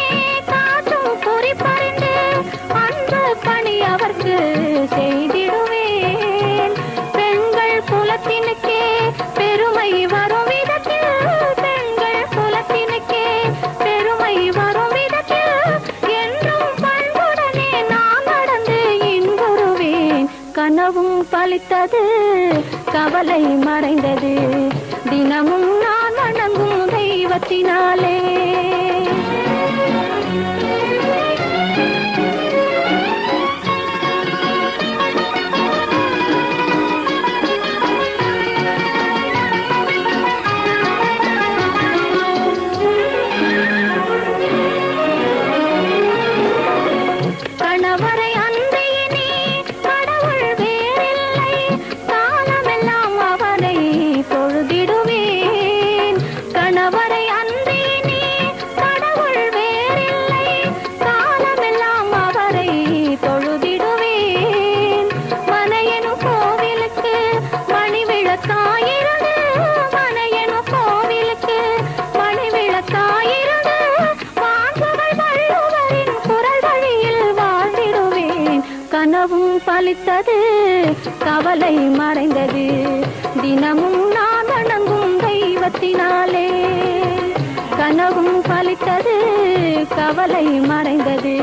காட்டும் குறிப்பறிந்து அன்பு பணி அவர்க்கு செய்திடுவேன். பெண்கள் குலத்தினுக்கே பெருமை வரும் விதத்தில் பெண்கள் குலத்தினுக்கே பெருமை வரும் விதத்தில் என்றும் பண்புடனே நான் நடந்து இன்புறுவேன். கனவும் பலித்தது கவலை மறைந்தது தினமும் நான் வணங்கும் தெய்வத்தினாலே. கணவரை அன்பியினே கடவுள் வேறில்லை காலமெல்லாம் அவரை தொழுதிடுவேன். கணவரை அன்பியினே பலித்தது கவலை மறைந்தது தினமும் நான் வணங்கும் தெய்வத்தினாலே கனவும் பலித்தது கவலை மறைந்தது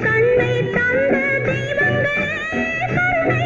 கண்ணை தந்த தெய்வங்களே கருணை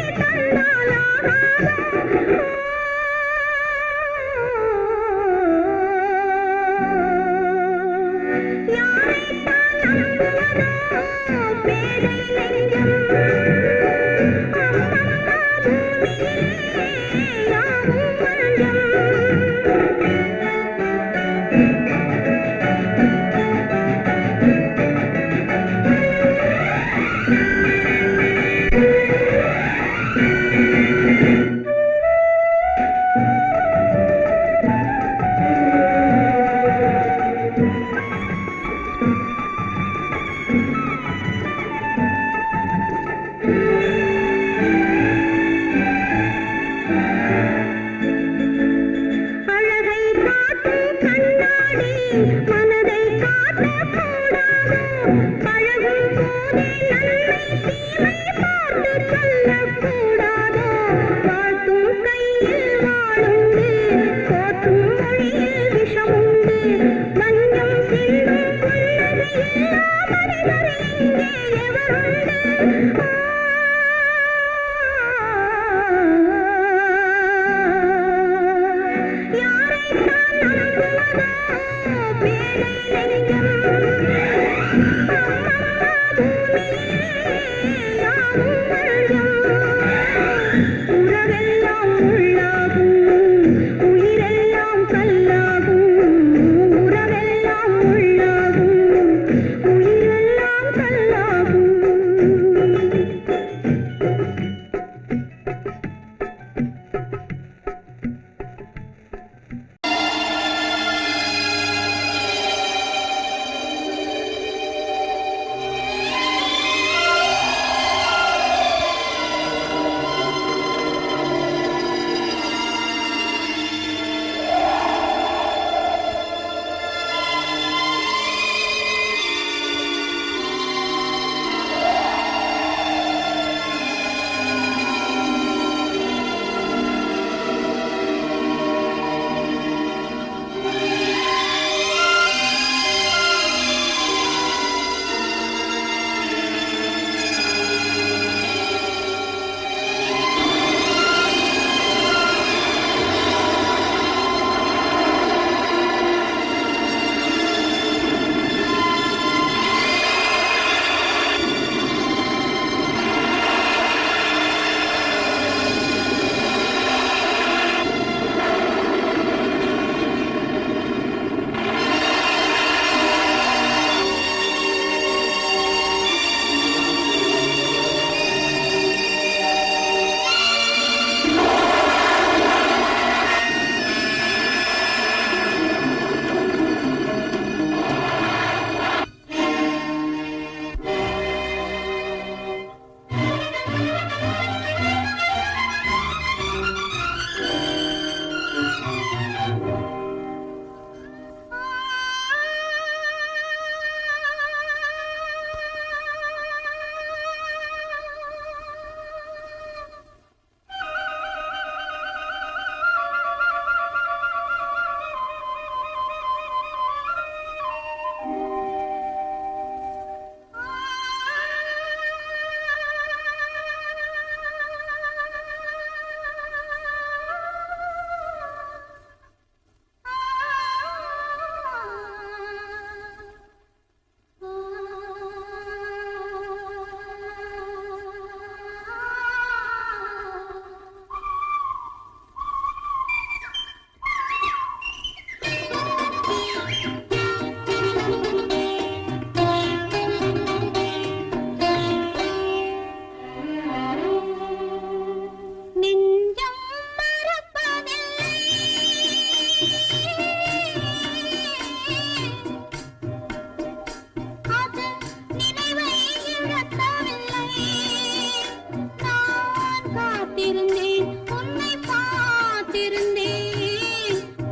காத்திருந்தேன் உன்னை பார்த்திருந்தேன்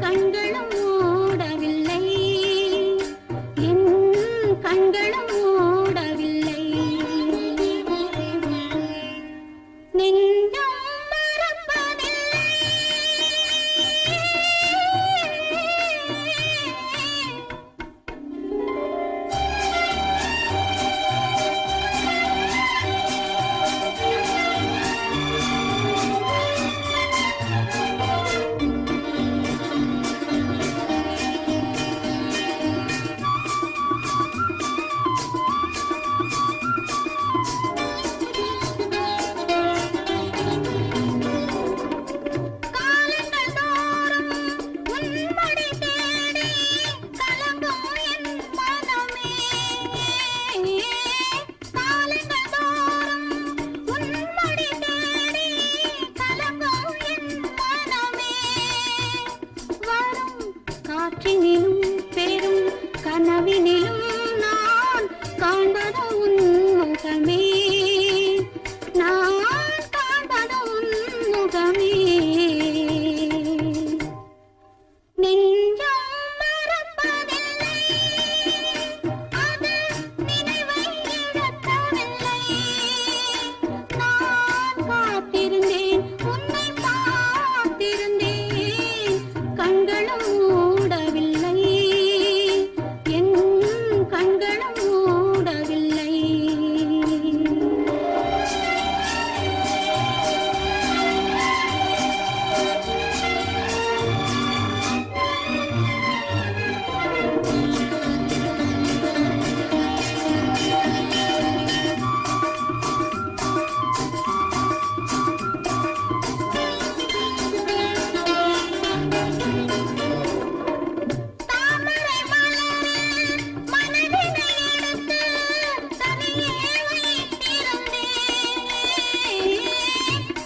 கண்களும் மூடவில்லை என் கண்களும் மூடவில்லை நெஞ்சம் மறப்பதில்லை காலங்கள் தோறும் உன்மடி தேடி கலங்கும் என் மனமே காலங்கள் தோறும் உன்மடி தேடி கலங்கும் என் மனமே வரும் காற்றினிலும் பெரும் கனவினிலும் நான் காண்பது உன் முகமே நான் காண்பது உன் முகமே நெஞ்சம் மறப்பதில்லை அது நினைவை இழக்கவில்லை நான் காத்திருந்தேன் உன்னை பார்த்திருந்தேன் கண்களும் மூடவில்லை என் கண்களும் மூடவில்லை தாமரை மலரில் மனதினை எடுத்து தனியே வைத்திருந்தேன்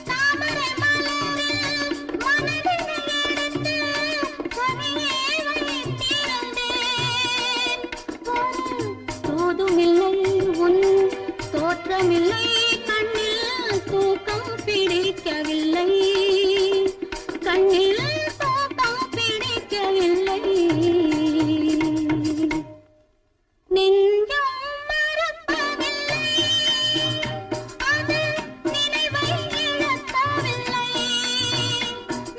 தாமரை மலரில் மனதினை எடுத்து தனியே வைத்திருந்தேன் தோதுமில்லை உன் தோற்றமில்லை கண்ணில் தூக்கம் பிடிக்கவில்லை கண்ணில் தூக்கம் பிடிக்கவில்லை நெஞ்சம் மறப்பதில்லை அது நினைவை இழக்கவில்லை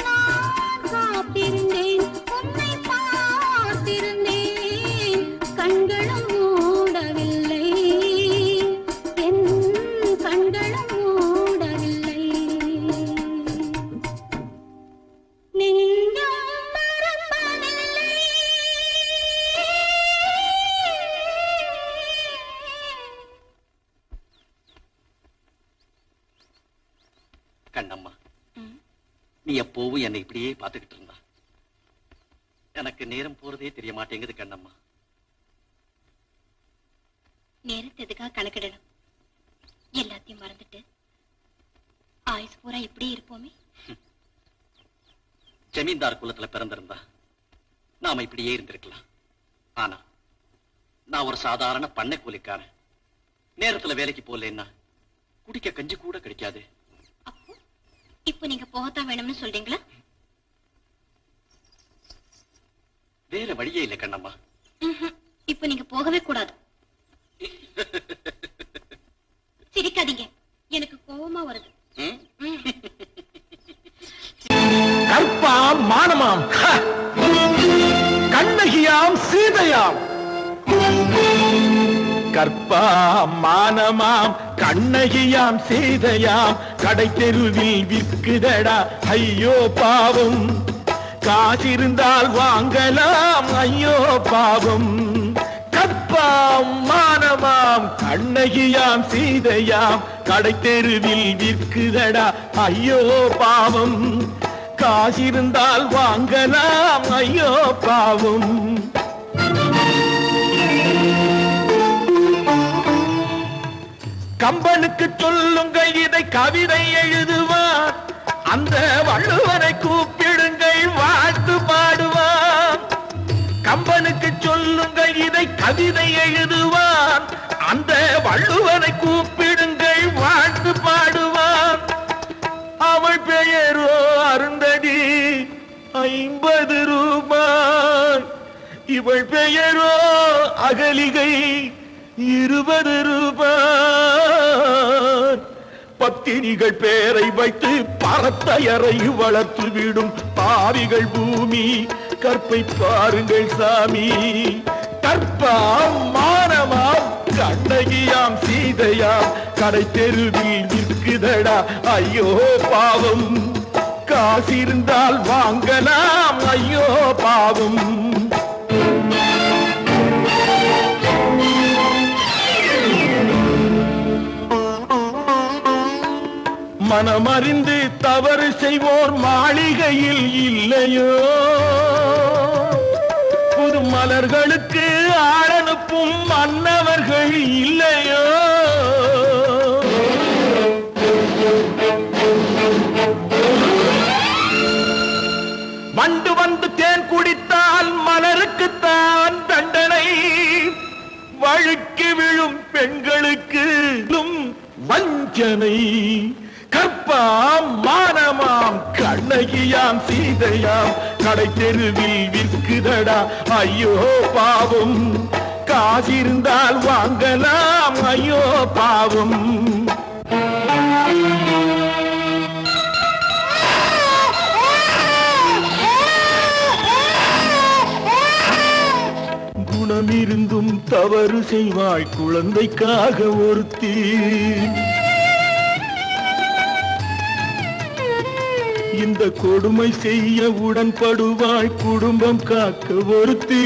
நான் காத்திருந்தேன் உன்னை பார்த்திருந்தேன் கண்களும் மூடவில்லை என் கண்களும் மூடவில்லை நெஞ்சம் மறப்பதில்லை கண்ணம்மா, நீ எப்போவும் என்னை இப்படியே பார்த்துக்கிட்டு இருந்தா எனக்கு நேரம் போறதே தெரிய மாட்டேங்குது கண்ணம்மா. நேரத்தை எதுக்காக கணக்கிடணும் எல்லாத்தையும் மறந்துட்டு ஆயுசு பூரா இப்படி இருப்போமே ஜமீன்தார் குலத்துல பிறந்திருந்தா நாம இப்படியே இருந்திருக்கலாம். ஆனா நான் ஒரு சாதாரண பண்ணை கூலிக்காரன். நேரத்துல வேலைக்கு போகலன்னா குடிக்க கஞ்சி கூட கிடைக்காது. அப்போ இப்போ நீங்க போகத்தான் வேணும்னு சொல்றீங்களா? வேற வழியே இல்லை கண்ணம்மா. இப்போ நீங்க போகவே கூடாது. சிரிக்காதீங்க, எனக்கு கோபமா வருது. கற்பாம் மானமாம் கண்ணகியாம் சீதையாம் கற்பாம் மானமாம் கண்ணகியாம் சீதையாம் கடை தெருவில் விற்குதடா ஐயோ பாவம் காசிருந்தால் வாங்கலாம் ஐயோ பாவம் கற்பாம் மானமாம் கண்ணகியாம் சீதையாம் கடை தெருவில் விற்குதடா ஐயோ பாவம் காசிருந்தால் வாங்கலாம் ஐயோ பாவம் கம்பனுக்கு சொல்லுங்கள் இதை கவிதை எழுதுவார் அந்த வள்ளுவரை கூப்பிடுங்கள் வாழ்த்து பாடுவார் கம்பனுக்கு சொல்லுங்கள் இதை கவிதை எழுதுவார் அந்த வள்ளுவரை கூப்பிடுங்கள் வாழ்த்து பாடுவார் 50 ரூபாய். இவள் பெயரோ அகலிகை 20 ரூபாய். பத்தினிகள் பேரை வைத்து பரத்தையரை வளர்த்து விடும் பாவிகள் பூமி. கற்பை பாருங்கள் சாமி, கற்பாம் மானமாம் கண்ணகியாம் சீதையாம் கடை தெருவில் விற்குதடா ஐயோ பாவம். காசிருந்தால் வாங்கலாம் ஐயோ பாவம். மனமறிந்து தவறு செய்வோர் மாளிகையில் இல்லையோ, புது மலர்களுக்கு ஆளனுப்பும் மன்னவர்கள் இல்லையோ. வண்டு வந்து தேன் குடித்தால் மலருக்குத்தான் தண்டனை. வழுக்கி விழும் பெண்களுக்கு வஞ்சனை. கற்பாம் மானமாம் கண்ணகியாம் சீதையாம் கடை தெருவில் விற்குதடா ஐயோ பாவம். காசிருந்தால் வாங்கலாம் ஐயோ பாவம். குணமிருந்தும் தவறு செய்வாய் குழந்தைக்காக ஒருத்தி. இந்த கொடுமை செய்ய உடன்படுவாய் குடும்பம் காக்க ஒருத்தி.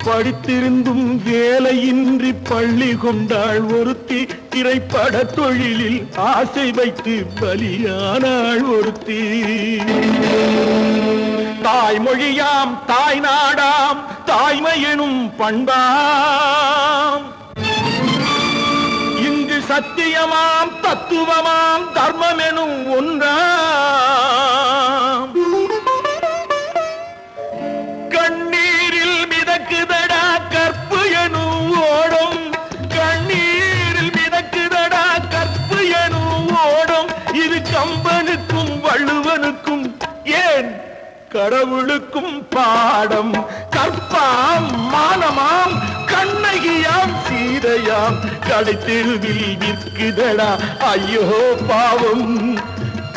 படித்திருந்தும் வேலையின்றி பள்ளி கொண்டாள் ஒருத்தி. திரைப்பட தொழிலில் ஆசை வைத்து பலியானாள் ஒருத்தி. தாய்மொழியாம் தாய் நாடாம் தாய்மை எனும் பண்பாம். சத்தியமாம் தத்துவமாம் தர்மம் எனும் ஒன்றாம். கண்ணீரில் மிதக்குதடா கற்பு எனும் ஓடும். கண்ணீரில் மிதக்குதடா கற்பு எனும் ஓடும். இது கம்பனுக்கும் வள்ளுவனுக்கும் ஏன் கடவுளுக்கும் பாடம். கற்பாம் மானமாம் கண்ணகியாம் சீதையாம் கடை தெருவில் விற்குதடா ஐயோ பாவம்.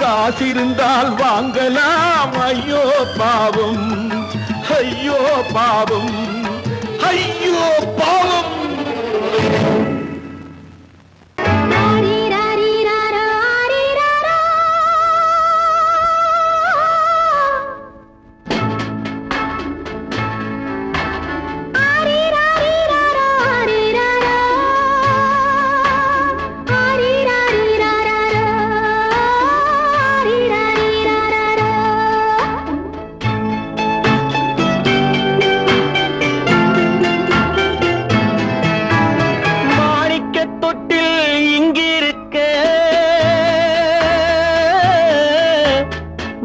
காசிருந்தால் வாங்கலாம் ஐயோ பாவம். ஐயோ பாவம், ஐயோ பாவம்.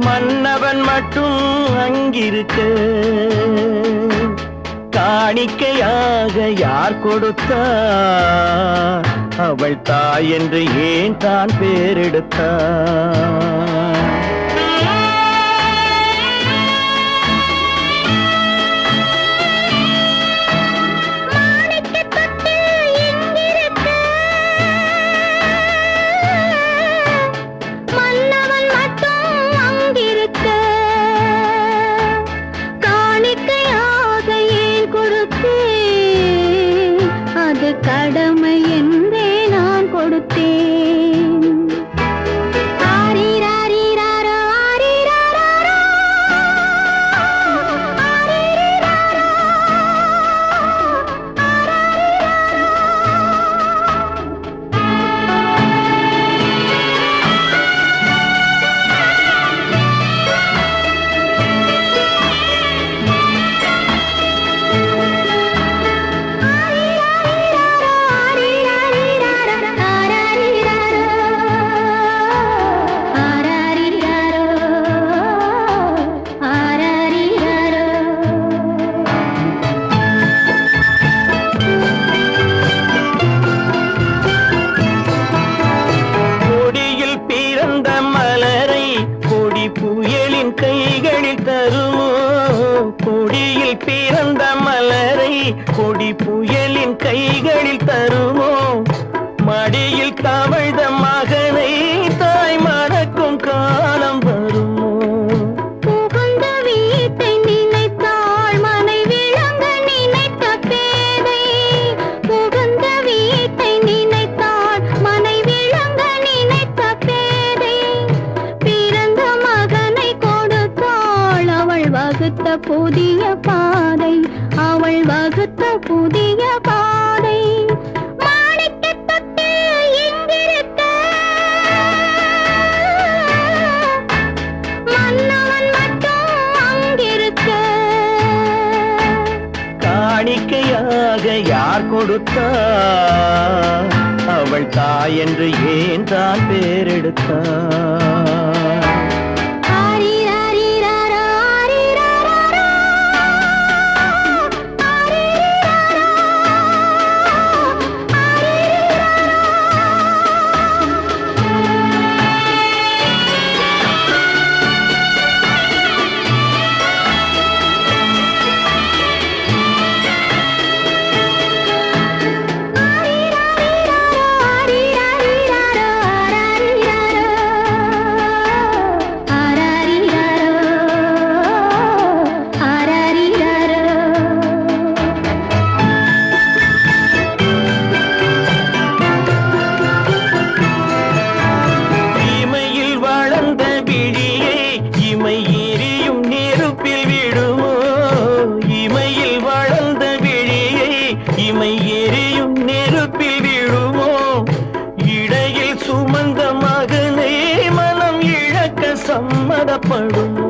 மன்னவன் மட்டும் அங்கிருக்க காணிக்கையாக யார் கொடுத்தார்? அவள் தாய் என்று ஏன் தான் பேரெடுத்தார்? கடமை என்றே நான் கொடுத்தேன். ஆரிராரிராரோ, ஆரிராராரோ, ஆரிராரோ, ஆரிராரிராரோ. புதிய பாதை, அவள் வகுத்த புதிய பாதை. மாணிக்கத் தொட்டில் இங்கிருக்க, மன்னவன் மட்டும் அங்கிருக்க. காணிக்கையாக யார் கொடுத்தா, அவள் தாய் என்று ஏன் தான் பேரெடுத்தா. சம்மதப்படுமோ?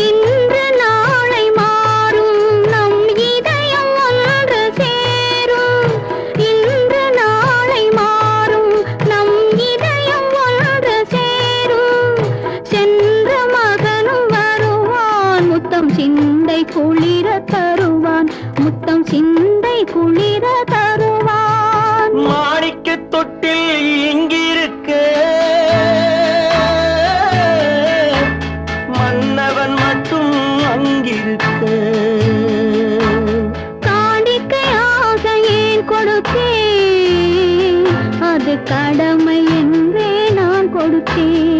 இன்று நாளை மாறும் நம் இதயம் ஒன்று சேரும். இன்று நாளை மாறும் நம் இதயம் ஒன்று சேரும். சென்ற மகனும் வருவான், முத்தம் சிந்தை குளிர தருவான், முத்தம் சிந்தை குளிர தருவான். மாணிக்க தொட்டில் இங்கிருக்க, மன்னவன் மட்டும் அங்கிருக்க. காணிக்கையாக ஏன் கொடுத்தேன், அது கடமை என்றே நான் கொடுத்தேன்.